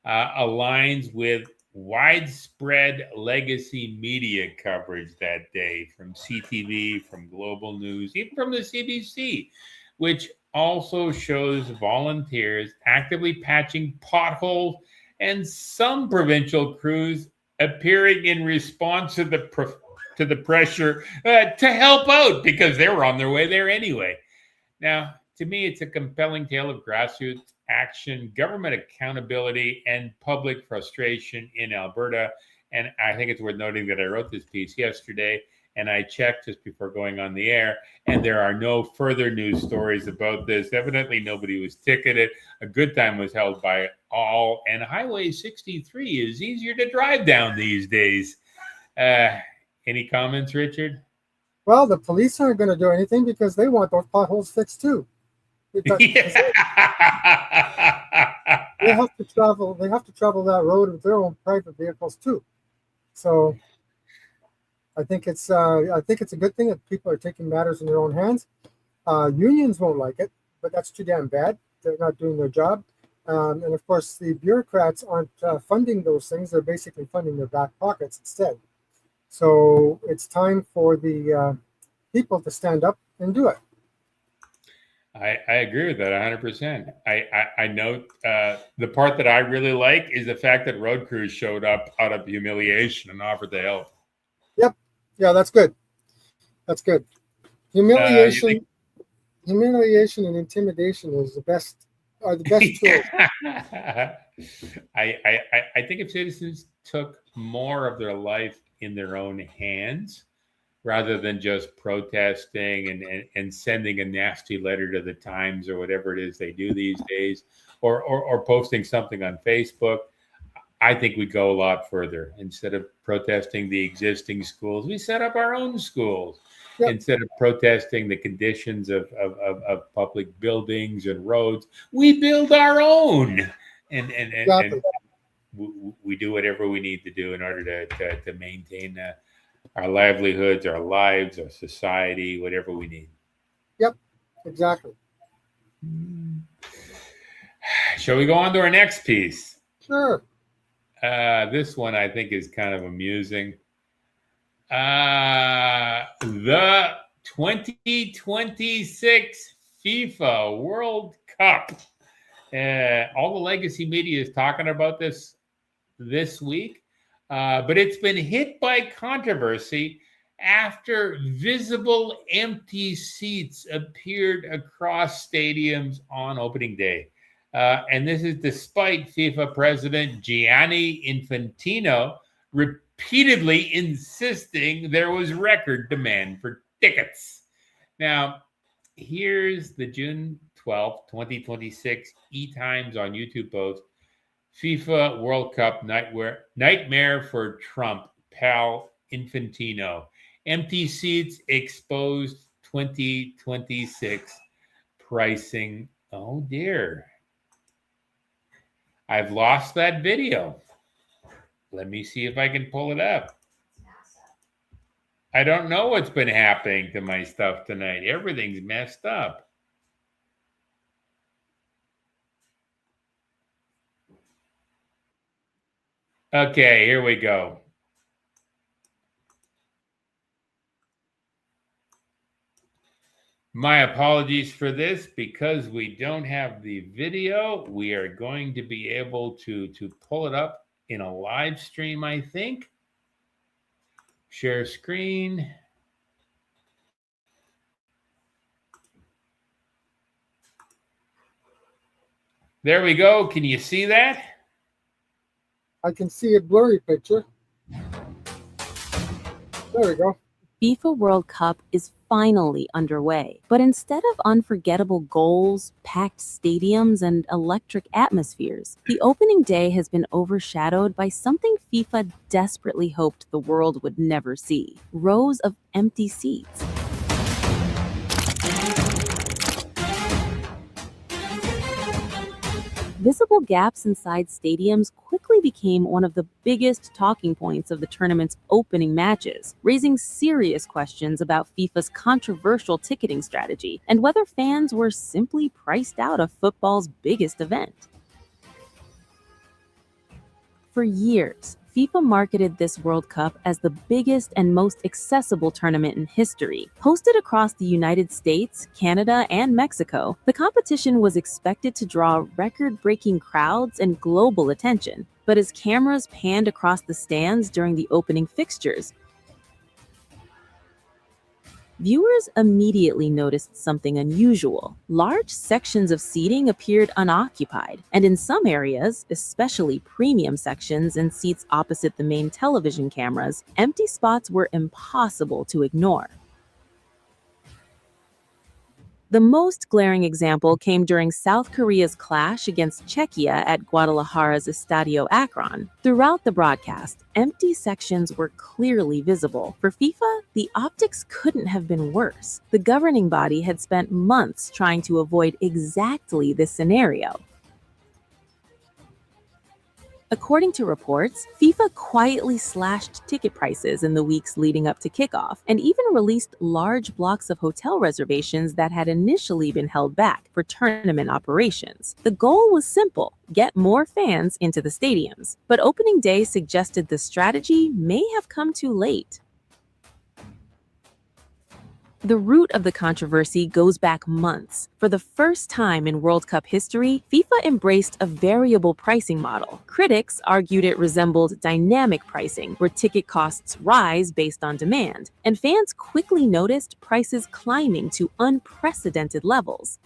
aligns with widespread legacy media coverage that day from CTV, from Global News, even from the CBC, which also shows volunteers actively patching potholes and some provincial crews appearing in response to the pressure to help out because they were on their way there anyway. Now, to me, it's a compelling tale of grassroots action, government accountability, and public frustration in Alberta. And I think it's worth noting that I wrote this piece yesterday, and I checked just before going on the air, and there are no further news stories about this. Evidently, nobody was ticketed. A good time was held by all, and Highway 63 is easier to drive down these days. Any comments, Richard? Well, the police aren't going to do anything because they want those potholes fixed too. They have to travel. They have to travel that road with their own private vehicles too. So I think it's a good thing that people are taking matters in their own hands. Unions won't like it, but that's too damn bad. They're not doing their job, and of course the bureaucrats aren't funding those things. They're basically funding their back pockets instead. So it's time for the people to stand up and do it. I agree with that 100%. I note the part that I really like is the fact that road crews showed up out of humiliation and offered to help. Yep. Yeah, that's good. That's good. Humiliation and intimidation are the best tools. I think if citizens took more of their life in their own hands, rather than just protesting and sending a nasty letter to the Times or whatever it is they do these days, or posting something on Facebook, I think we'd go a lot further. Instead of protesting the existing schools, we set up our own schools. Yep. Instead of protesting the conditions of public buildings and roads, we build our own. And Exactly. we do whatever we need to do in order to maintain our livelihoods, our lives, our society, whatever we need. Yep, exactly. Shall we go on to our next piece? Sure. This one I think is kind of amusing. The 2026 FIFA World Cup. All the legacy media is talking about this week. But it's been hit by controversy after visible empty seats appeared across stadiums on opening day. And this is despite FIFA president Gianni Infantino repeatedly insisting there was record demand for tickets. Now, here's the June 12th, 2026 E-Times on YouTube post. FIFA World Cup nightmare for Trump, pal Infantino. Empty seats exposed 2026 pricing. Oh dear. I've lost that video. Let me see if I can pull it up. I don't know what's been happening to my stuff tonight. Everything's messed up. Okay, here we go. My apologies for this. Because we don't have the video, we are going to be able to pull it up in a live stream, I think. Share screen. There we go. Can you see that? I can see a blurry picture. There we go. FIFA World Cup is finally underway. But instead of unforgettable goals, packed stadiums, and electric atmospheres, the opening day has been overshadowed by something FIFA desperately hoped the world would never see: rows of empty seats. Visible gaps inside stadiums quickly became one of the biggest talking points of the tournament's opening matches, raising serious questions about FIFA's controversial ticketing strategy and whether fans were simply priced out of football's biggest event. For years, FIFA marketed this World Cup as the biggest and most accessible tournament in history. Hosted across the United States, Canada, and Mexico, the competition was expected to draw record-breaking crowds and global attention. But as cameras panned across the stands during the opening fixtures, viewers immediately noticed something unusual. Large sections of seating appeared unoccupied, and in some areas, especially premium sections and seats opposite the main television cameras, empty spots were impossible to ignore. The most glaring example came during South Korea's clash against Czechia at Guadalajara's Estadio Akron. Throughout the broadcast, empty sections were clearly visible. For FIFA, the optics couldn't have been worse. The governing body had spent months trying to avoid exactly this scenario. According to reports, FIFA quietly slashed ticket prices in the weeks leading up to kickoff and even released large blocks of hotel reservations that had initially been held back for tournament operations. The goal was simple: get more fans into the stadiums. But opening day suggested the strategy may have come too late. The root of the controversy goes back months. For the first time in World Cup history, FIFA embraced a variable pricing model. Critics argued it resembled dynamic pricing, where ticket costs rise based on demand, and fans quickly noticed prices climbing to unprecedented levels.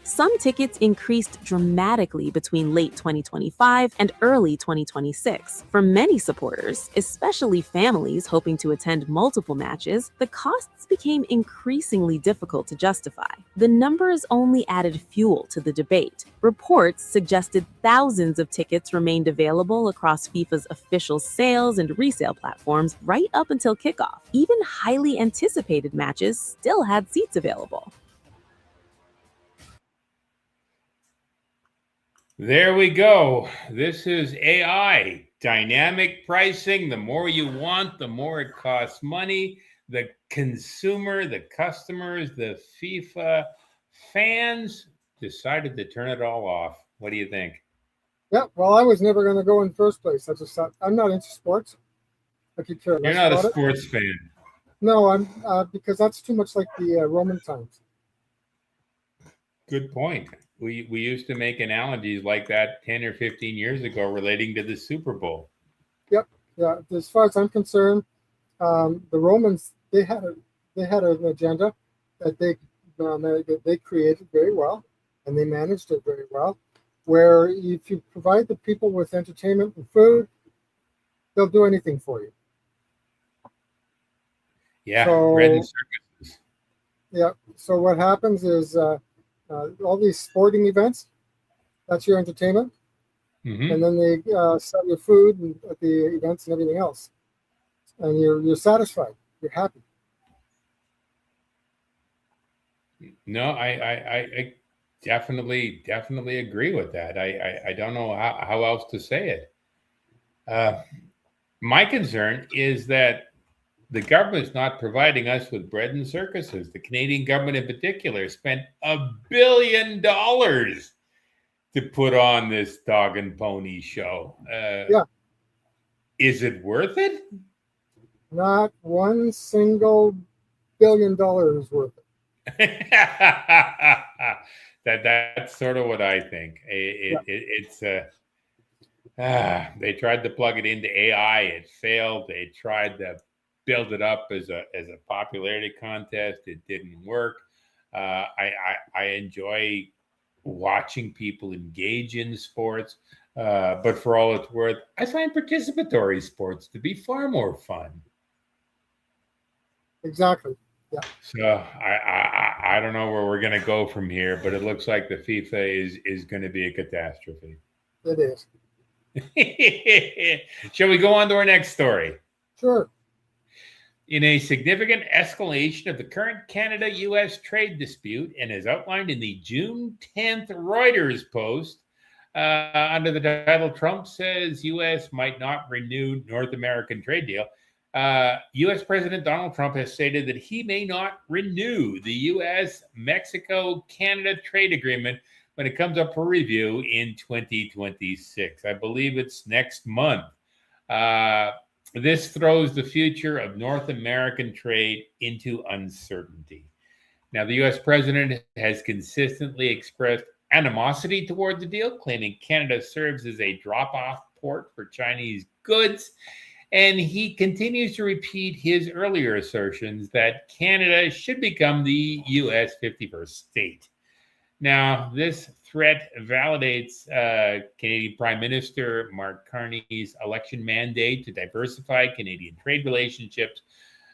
Some tickets increased dramatically between late 2025 and early 2026. For many supporters, especially families hoping to attend multiple matches, the costs became increasingly difficult to justify. The numbers only added fuel to the debate. Reports suggested thousands of tickets remained available across FIFA's official sales and resale platforms right up until kickoff. Even highly anticipated matches still had seats available. There we go. This is AI, dynamic pricing. The more you want, the more it costs money. The consumer, the customers, the FIFA fans decided to turn it all off. What do you think? Yeah, well, I was never going to go in the first place. I just thought, I'm not into sports. I could care less You're not a about it. sports fan. No, I'm because that's too much like the Roman times. Good point. We used to make analogies like that 10 or 15 years ago relating to the Super Bowl. Yep. Yeah. As far as I'm concerned, the Romans they had an agenda that they created very well, and they managed it very well. Where if you provide the people with entertainment and food, they'll do anything for you. Yeah, So, bread and circuses. yeah. So what happens is all these sporting events, that's your entertainment. Mm-hmm. And then they sell you food at the events and everything else. And you're satisfied. You're happy. No, I definitely agree with that. I don't know how else to say it. My concern is that the government's not providing us with bread and circuses. The Canadian government in particular spent $1 billion to put on this dog and pony show. Yeah. Is it worth it? Not one single billion worth. That's sort of what I think. They tried to plug it into AI, it failed. They tried to build it up as a popularity contest, it didn't work. I enjoy watching people engage in sports, but for all it's worth, I find participatory sports to be far more fun. Exactly. Yeah. So I don't know where we're going to go from here, but it looks like the FIFA is going to be a catastrophe. It is. Shall we go on to our next story? Sure. In a significant escalation of the current Canada-U.S. trade dispute, and as outlined in the June 10th Reuters post, under the title, Trump says U.S. might not renew North American trade deal. U.S. President Donald Trump has stated that he may not renew the U.S.-Mexico-Canada trade agreement when it comes up for review in 2026. I believe it's next month. This throws the future of North American trade into uncertainty. Now, the U.S. president has consistently expressed animosity toward the deal, claiming Canada serves as a drop-off port for Chinese goods. And he continues to repeat his earlier assertions that Canada should become the U.S. 51st state. Now, this threat validates Canadian Prime Minister Mark Carney's election mandate to diversify Canadian trade relationships,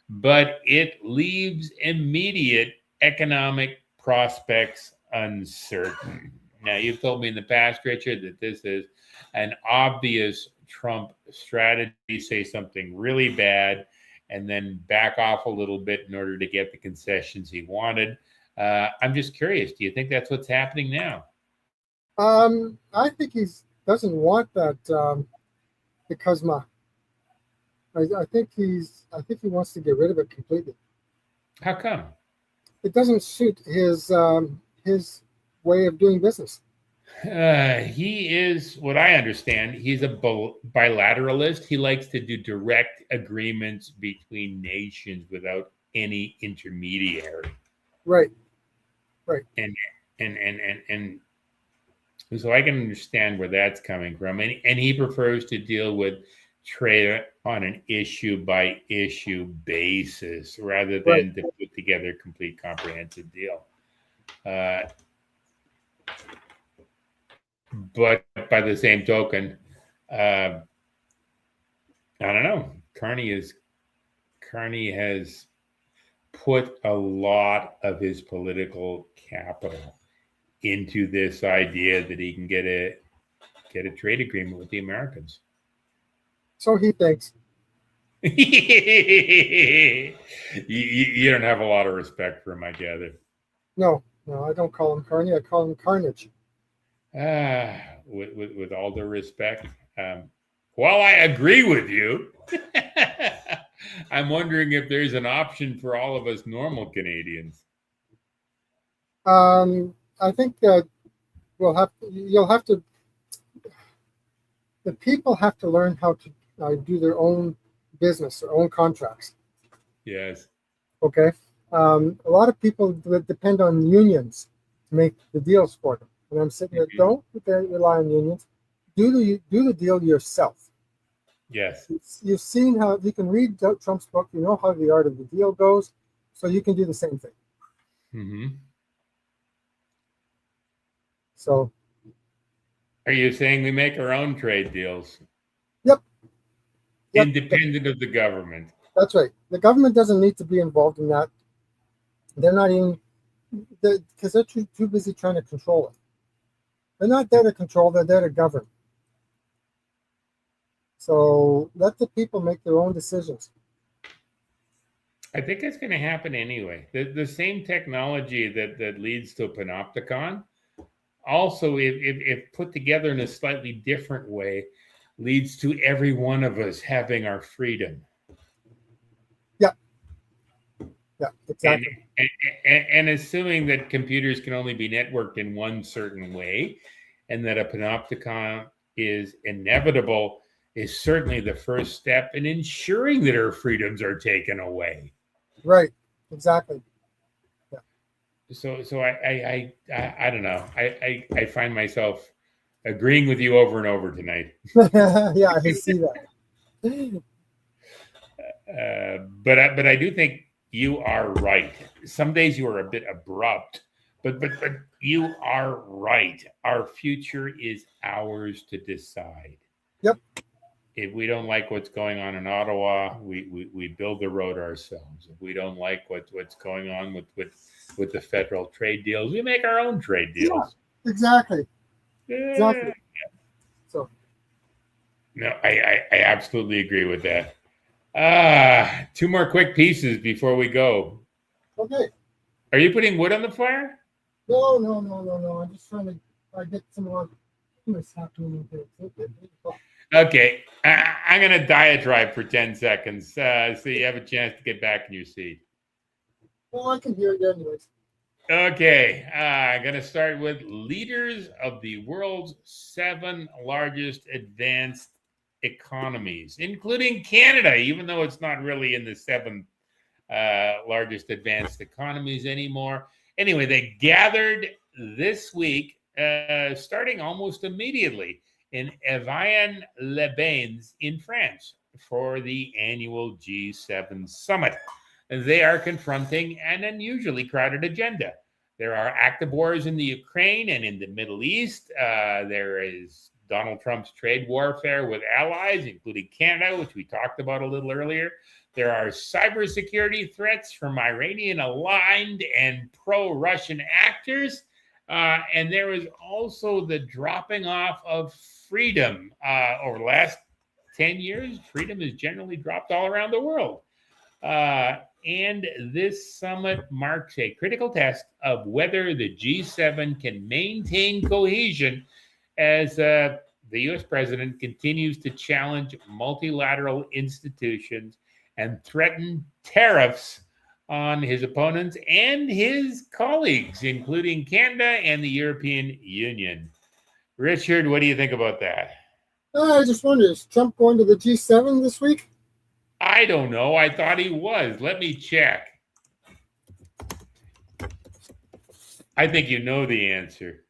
but it leaves immediate economic prospects uncertain. Now, you've told me in the past, Richard, that this is an obvious Trump strategy, say something really bad and then back off a little bit in order to get the concessions he wanted. I'm just curious, do you think that's what's happening now? I think he doesn't want that because I think he wants to get rid of it completely. How come? It doesn't suit his way of doing business. He is, what I understand, he's a bilateralist. He likes to do direct agreements between nations without any intermediary. Right. And so I can understand where that's coming from. And he prefers to deal with trade on an issue by issue basis rather than to put together a complete comprehensive deal. But by the same token, I don't know. Carney has put a lot of his political capital into this idea that he can get a trade agreement with the Americans. So he thinks. You don't have a lot of respect for him, I gather. No, I don't call him Carney. I call him Carnage. With all due respect, while I agree with you, I'm wondering if there's an option for all of us normal Canadians. I think that the people have to learn how to do their own business, their own contracts. Yes. Okay. A lot of people depend on unions to make the deals for them. And I'm sitting there, don't rely on unions. Do the deal yourself. Yes. You've seen how you can read Trump's book. You know how the art of the deal goes. So you can do the same thing. Mm-hmm. So. Are you saying we make our own trade deals? Yep. Independent of the government. That's right. The government doesn't need to be involved in that. They're not even, because they're too busy trying to control it. They're not there to control, they're there to govern. So let the people make their own decisions. I think that's going to happen anyway. The same technology that leads to a panopticon, also, if put together in a slightly different way, leads to every one of us having our freedom. Yeah, exactly. And assuming that computers can only be networked in one certain way, and that a panopticon is inevitable, is certainly the first step in ensuring that our freedoms are taken away. Right. Exactly. So I don't know. I find myself agreeing with you over and over tonight. Yeah, I see that. But I do think you are right. Some days you are a bit abrupt, but you are right. Our future is ours to decide. Yep. If we don't like what's going on in Ottawa, we build the road ourselves. If we don't like what's going on with the federal trade deals, we make our own trade deals. Yeah, exactly. Yeah. Exactly. So No, I absolutely agree with that. Two more quick pieces before we go. okay. Are you putting wood on the fire? No. I'm just trying to get some more happening with it. Okay, I'm going to diatribe for 10 seconds so you have a chance to get back in your seat. Well, I can hear it anyways. Okay, I'm going to start with leaders of the world's 7 largest advanced economies, including Canada, even though it's not really in the 7 largest advanced economies anymore. Anyway, they gathered this week, starting almost immediately in Evian-les-Bains in France for the annual G7 summit. They are confronting an unusually crowded agenda. There are active wars in the Ukraine and in the Middle East. There is Donald Trump's trade warfare with allies, including Canada, which we talked about a little earlier. There are cybersecurity threats from Iranian-aligned and pro-Russian actors. And there is also the dropping off of freedom. Over the last 10 years, freedom has generally dropped all around the world. And this summit marks a critical test of whether the G7 can maintain cohesion as the U.S. president continues to challenge multilateral institutions and threaten tariffs on his opponents and his colleagues, including Canada and the European Union. Richard, what do you think about that? I just wonder, is Trump going to the G7 this week? I don't know. I thought he was. Let me check. I think you know the answer.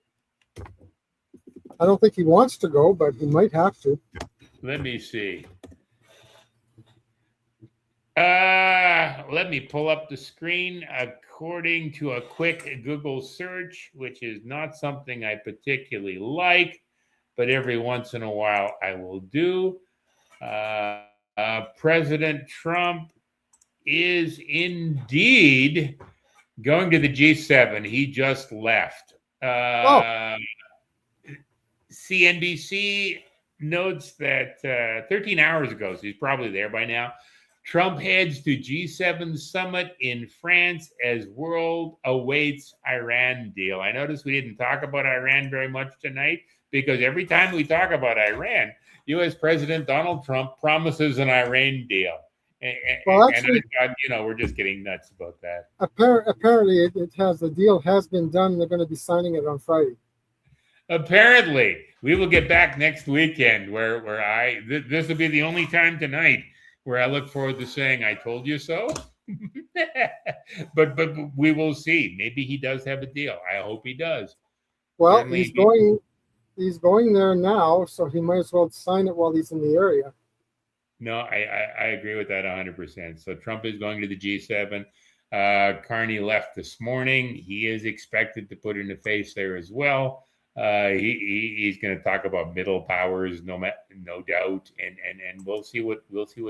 I don't think he wants to go, but he might have to. Let me see. Let me pull up the screen. According to a quick Google search, which is not something I particularly like, but every once in a while I will do. President Trump is indeed going to the G7. He just left. CNBC notes that 13 hours ago, so he's probably there by now, Trump heads to G7 summit in France as world awaits Iran deal. I noticed we didn't talk about Iran very much tonight because every time we talk about Iran, U.S. President Donald Trump promises an Iran deal. And I thought, we're just getting nuts about that. Apparently, it has, the deal has been done. They're going to be signing it on Friday. Apparently, we will get back next weekend where this will be the only time tonight where I look forward to saying, I told you so. but we will see. Maybe he does have a deal. I hope he does. Well, Certainly he's going there now, so he might as well sign it while he's in the area. No, I agree with that 100%. So Trump is going to the G7. Carney left this morning. He is expected to put in a face there as well. He's going to talk about middle powers, no doubt, and we'll see what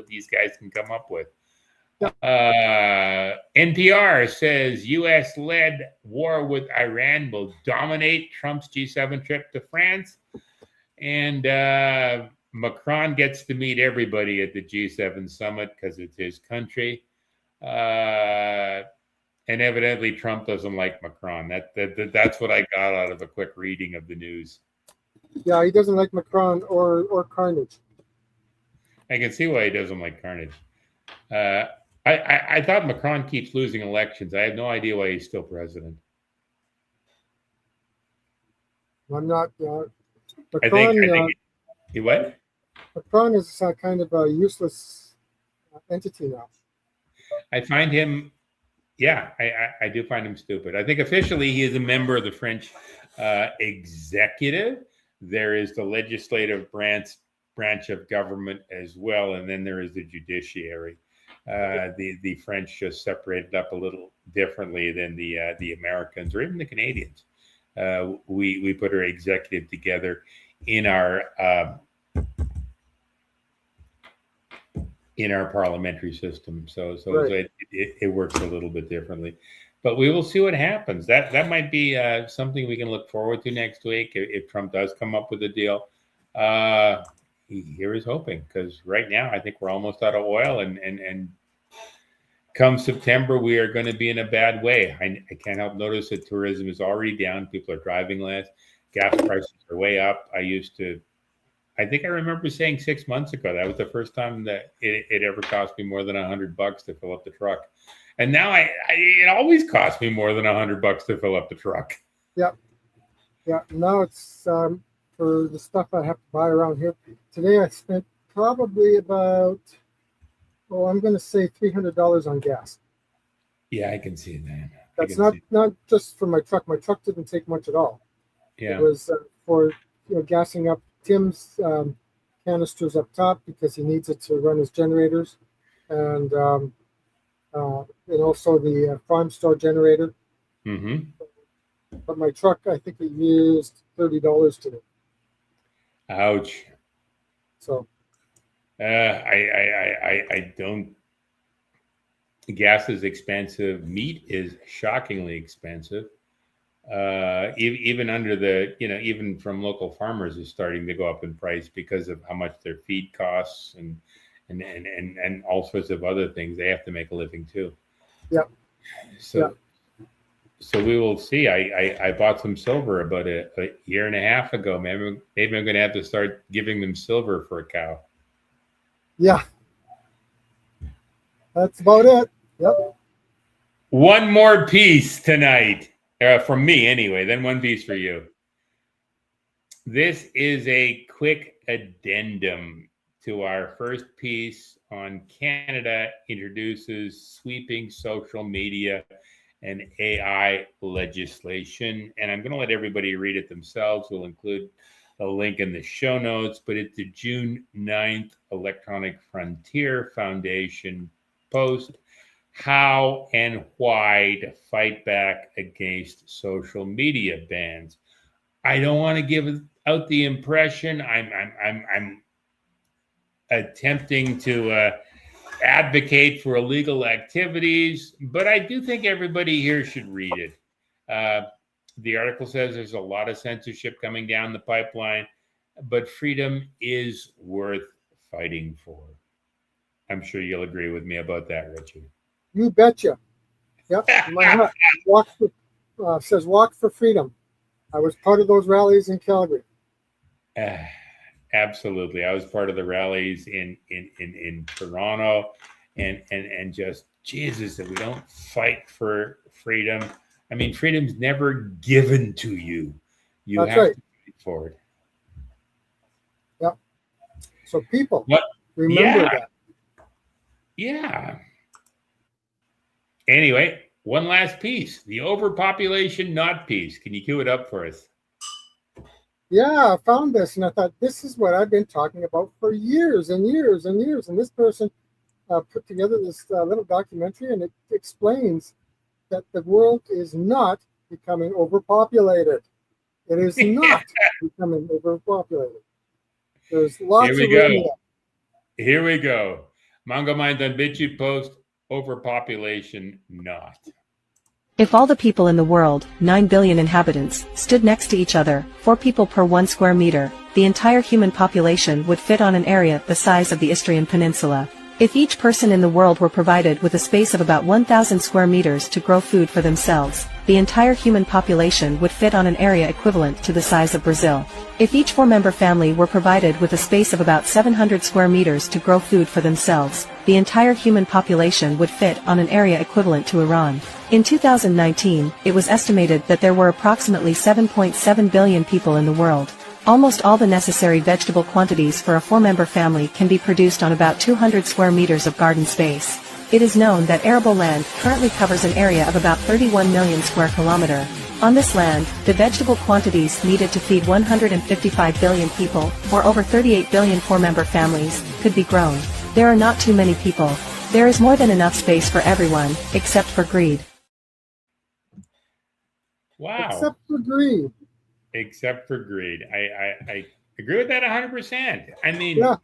these guys can come up with. NPR says U.S.-led war with Iran will dominate Trump's G7 trip to France, and Macron gets to meet everybody at the G7 summit because it's his country. And evidently Trump doesn't like Macron. That's what I got out of a quick reading of the news. Yeah, he doesn't like Macron or Carnage. I can see why he doesn't like Carnage. I thought Macron keeps losing elections. I have no idea why he's still president. I'm not. I think he what? Macron is kind of a useless entity now. I find him Yeah, I do find him stupid. I think officially he is a member of the French executive. There is the legislative branch of government as well, and then there is the judiciary. The French just separated up a little differently than the Americans or even the Canadians. We put our executive together in our parliamentary system, so Right. it works a little bit differently. But we will see what happens. That might be something we can look forward to next week if Trump does come up with a deal. Here is hoping, because right now I think we're almost out of oil, and come September we are going to be in a bad way. I can't help notice that tourism is already down. People are driving less. Gas prices are way up. I think I remember saying 6 months ago that was the first time that it ever cost me more than $100 to fill up the truck, and now it always costs me more than $100 to fill up the truck. Yeah. Now it's for the stuff I have to buy around here. Today I spent probably about, I'm going to say $300 on gas. Yeah, I can see that. That's not just for my truck. My truck didn't take much at all. Yeah. It was for gassing up Tim's canisters up top because he needs it to run his generators, and also the farm store generator. Mm-hmm. But my truck, I think it used $30 today. Ouch. So I don't. Gas is expensive. Meat is shockingly expensive. Even under even from local farmers is starting to go up in price because of how much their feed costs and all sorts of other things. They have to make a living too. Yep. So we will see. I bought some silver about a year and a half ago. Maybe I'm going to have to start giving them silver for a cow. Yeah. That's about it. Yep. One more piece tonight. From me anyway, then one piece for you. This is a quick addendum to our first piece on Canada introduces sweeping social media and AI legislation. And I'm going to let everybody read it themselves. We'll include a link in the show notes, but it's the June 9th Electronic Frontier Foundation post. How and why to fight back against social media bans. I don't want to give out the impression I'm attempting to advocate for illegal activities, but I do think everybody here should read it. The article says there's a lot of censorship coming down the pipeline, but freedom is worth fighting for. I'm sure you'll agree with me about that, Richard. You betcha. Yep. My hat says walk for freedom. I was part of those rallies in Calgary. Absolutely. I was part of the rallies in Toronto, and just Jesus that we don't fight for freedom. I mean, freedom's never given to you. You have to fight for it. Yep. So people, remember that. Yeah. Anyway, one last piece, the overpopulation not piece. Can you cue it up for us? Yeah, I found this and I thought, this is what I've been talking about for years and years and years. And this person put together this little documentary, and it explains that the world is not becoming overpopulated. It is not becoming overpopulated. There's lots of room. Here we go. Mongo Mind on BitChute post. Overpopulation not. If all the people in the world, 9 billion inhabitants, stood next to each other, 4 people per 1 square meter, the entire human population would fit on an area the size of the Istrian Peninsula. If each person in the world were provided with a space of about 1,000 square meters to grow food for themselves, the entire human population would fit on an area equivalent to the size of Brazil. If each 4-member family were provided with a space of about 700 square meters to grow food for themselves, the entire human population would fit on an area equivalent to Iran. In 2019, it was estimated that there were approximately 7.7 billion people in the world. Almost all the necessary vegetable quantities for a 4-member family can be produced on about 200 square meters of garden space. It is known that arable land currently covers an area of about 31 million square kilometer. On this land, the vegetable quantities needed to feed 155 billion people, or over 38 billion four-member families, could be grown. There are not too many people. There is more than enough space for everyone, except for greed. Wow. Except for greed. Except for greed. I agree with that 100%. I mean, Yeah.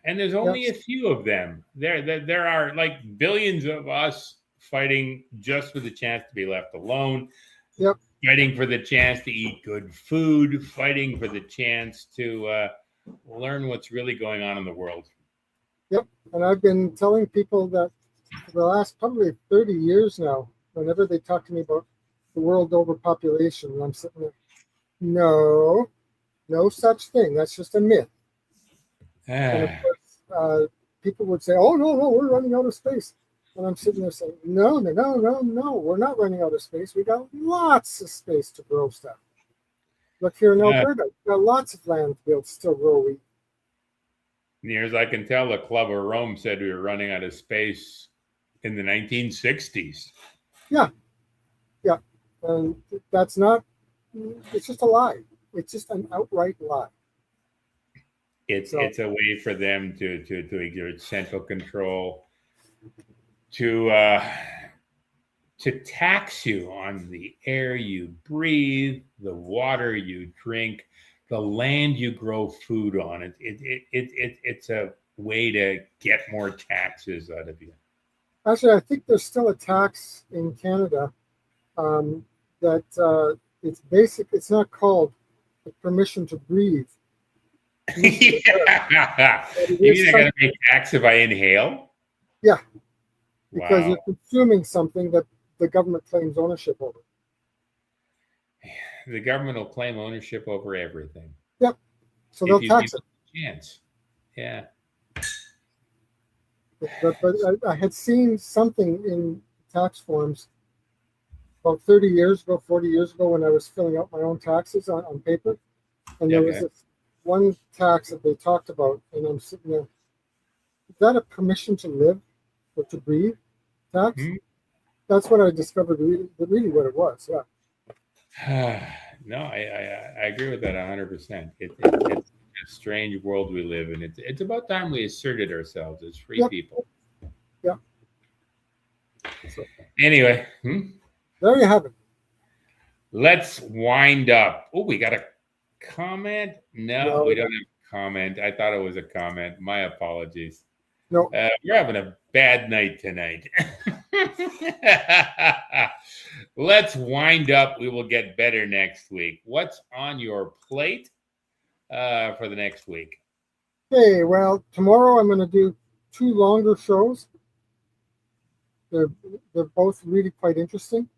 and there's only a few of them. There are like billions of us fighting just for the chance to be left alone. Yep. Fighting for the chance to eat good food. Fighting for the chance to learn what's really going on in the world. Yep. And I've been telling people that for the last probably 30 years now, whenever they talk to me about the world overpopulation, I'm sitting there, no such thing. That's just a myth. And of course, people would say, oh, no, we're running out of space. And I'm sitting there saying, no, we're not running out of space. We got lots of space to grow stuff. Look here in Alberta, we've got lots of land to be able to still grow wheat. Near as I can tell, the Club of Rome said we were running out of space in the 1960s. Yeah. And that's not, it's just a lie. It's just an outright lie. It's a way for them to exert central control, to tax you on the air you breathe, the water you drink, the land you grow food on. It's a way to get more taxes out of you. Actually, I think there's still a tax in Canada that it's basic. It's not called the permission to breathe. Yeah. You mean I got to pay tax if I inhale? Yeah, because Wow. you're consuming something that the government claims ownership over. The government will claim ownership over everything. Yep. So they'll tax it. Chance. Yeah. But I had seen something in tax forms about 30 years ago, 40 years ago, when I was filling out my own taxes on paper. And there was this one tax that they talked about, and I'm sitting there, is that a permission to live or to breathe tax? Mm-hmm. That's what I discovered, really what it was, yeah. No, I agree with that 100%. It's a strange world we live in. It's about time we asserted ourselves as free people. Yeah. So, anyway. There you have it. Let's wind up. Oh, we got a comment? No, we don't have a comment. I thought it was a comment. My apologies. No. We're having a bad night tonight. Let's wind up. We will get better next week. What's on your plate for the next week? Okay, well, tomorrow I'm going to do 2 longer shows. They're both really quite interesting.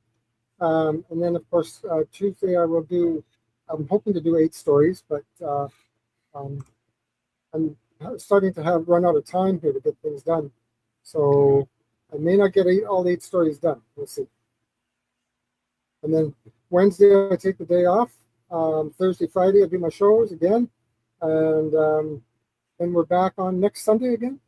And then, of course, Tuesday I'm hoping to do 8 stories, but I'm starting to run out of time here to get things done. So I may not get all 8 stories done. We'll see. And then Wednesday, I take the day off. Thursday, Friday, I do my shows again. And then we're back on next Sunday again.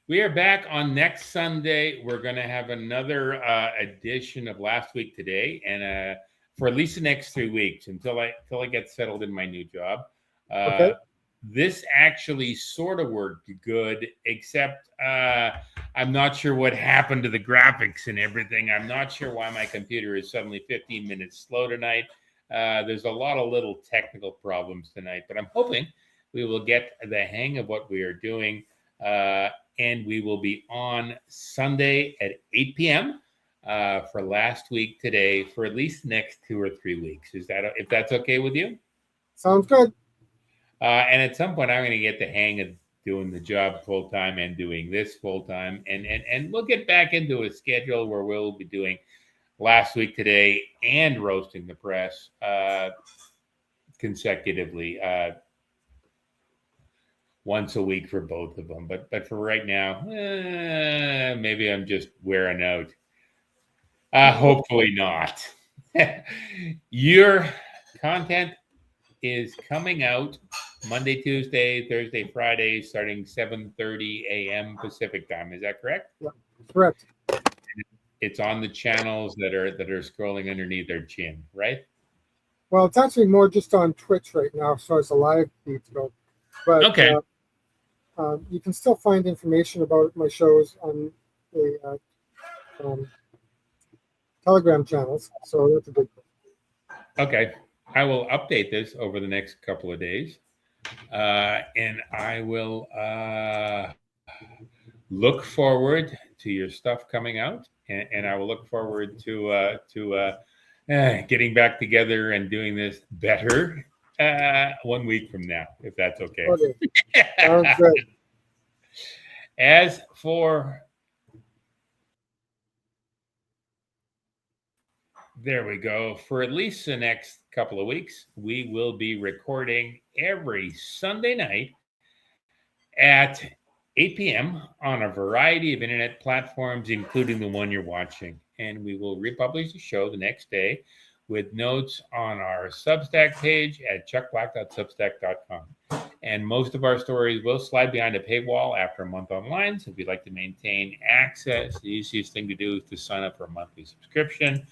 We are back on next Sunday. We're going to have another edition of Last Week Today, and for at least the next 3 weeks until I get settled in my new job. Okay. This actually sort of worked good, except I'm not sure what happened to the graphics and everything. I'm not sure why my computer is suddenly 15 minutes slow tonight. There's a lot of little technical problems tonight, but I'm hoping we will get the hang of what we are doing. And we will be on Sunday at 8 p.m. For Last Week Today for at least the next 2 or 3 weeks. If that's okay with you? Sounds good. And at some point, I'm going to get the hang of doing the job full time and doing this full time, and we'll get back into a schedule where we'll be doing Last Week Today and Roasting the Press consecutively. Once a week for both of them. But for right now, maybe I'm just wearing out. Hopefully not. Your content is coming out Monday, Tuesday, Thursday, Friday, starting 7:30 a.m. Pacific time. Is that correct? Yeah, correct. It's on the channels that are scrolling underneath their chin, right? Well, it's actually more just on Twitch right now, as far as the live feeds go. But Okay. you can still find information about my shows on the Telegram channels. So that's a good thing. Okay. I will update this over the next couple of days. And I will look forward to your stuff coming out. And I will look forward to getting back together and doing this better 1 week from now, if that's okay. Okay. Sounds good. As for there we go. For at least the next couple of weeks, we will be recording every Sunday night at 8 p.m. on a variety of internet platforms, including the one you're watching. And we will republish the show the next day with notes on our Substack page at chuckblack.substack.com. And most of our stories will slide behind a paywall after a month online. So if you'd like to maintain access, the easiest thing to do is to sign up for a monthly subscription.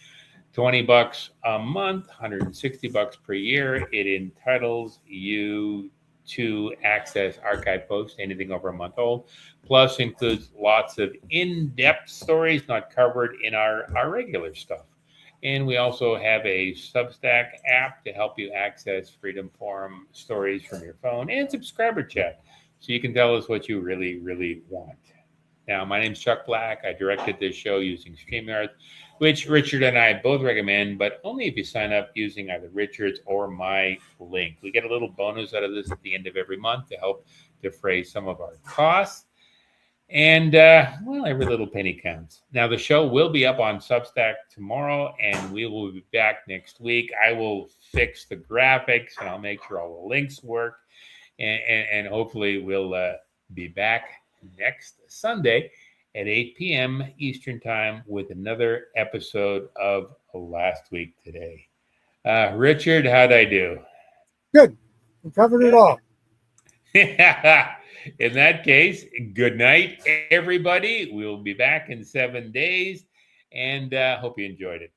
$20 a month, $160 per year. It entitles you to access archive posts, anything over a month old, plus includes lots of in-depth stories not covered in our regular stuff. And we also have a Substack app to help you access Freedom Forum stories from your phone and subscriber chat, so you can tell us what you really, really want. Now, my name's Chuck Black. I directed this show using StreamYard, which Richard and I both recommend, but only if you sign up using either Richard's or my link. We get a little bonus out of this at the end of every month to help defray some of our costs. And, well, every little penny counts. Now, the show will be up on Substack tomorrow, and we will be back next week. I will fix the graphics, and I'll make sure all the links work. And hopefully we'll be back next Sunday at 8 p.m. Eastern Time with another episode of Last Week Today. Richard, how'd I do? Good. We covered it all. In that case, good night, everybody. We'll be back in 7 days, and hope you enjoyed it.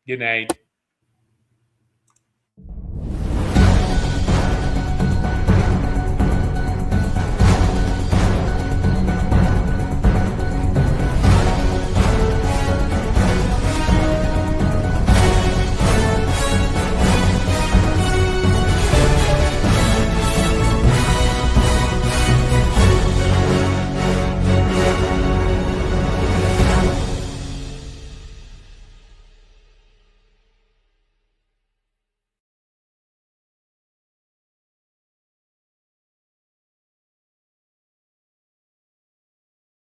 Good night.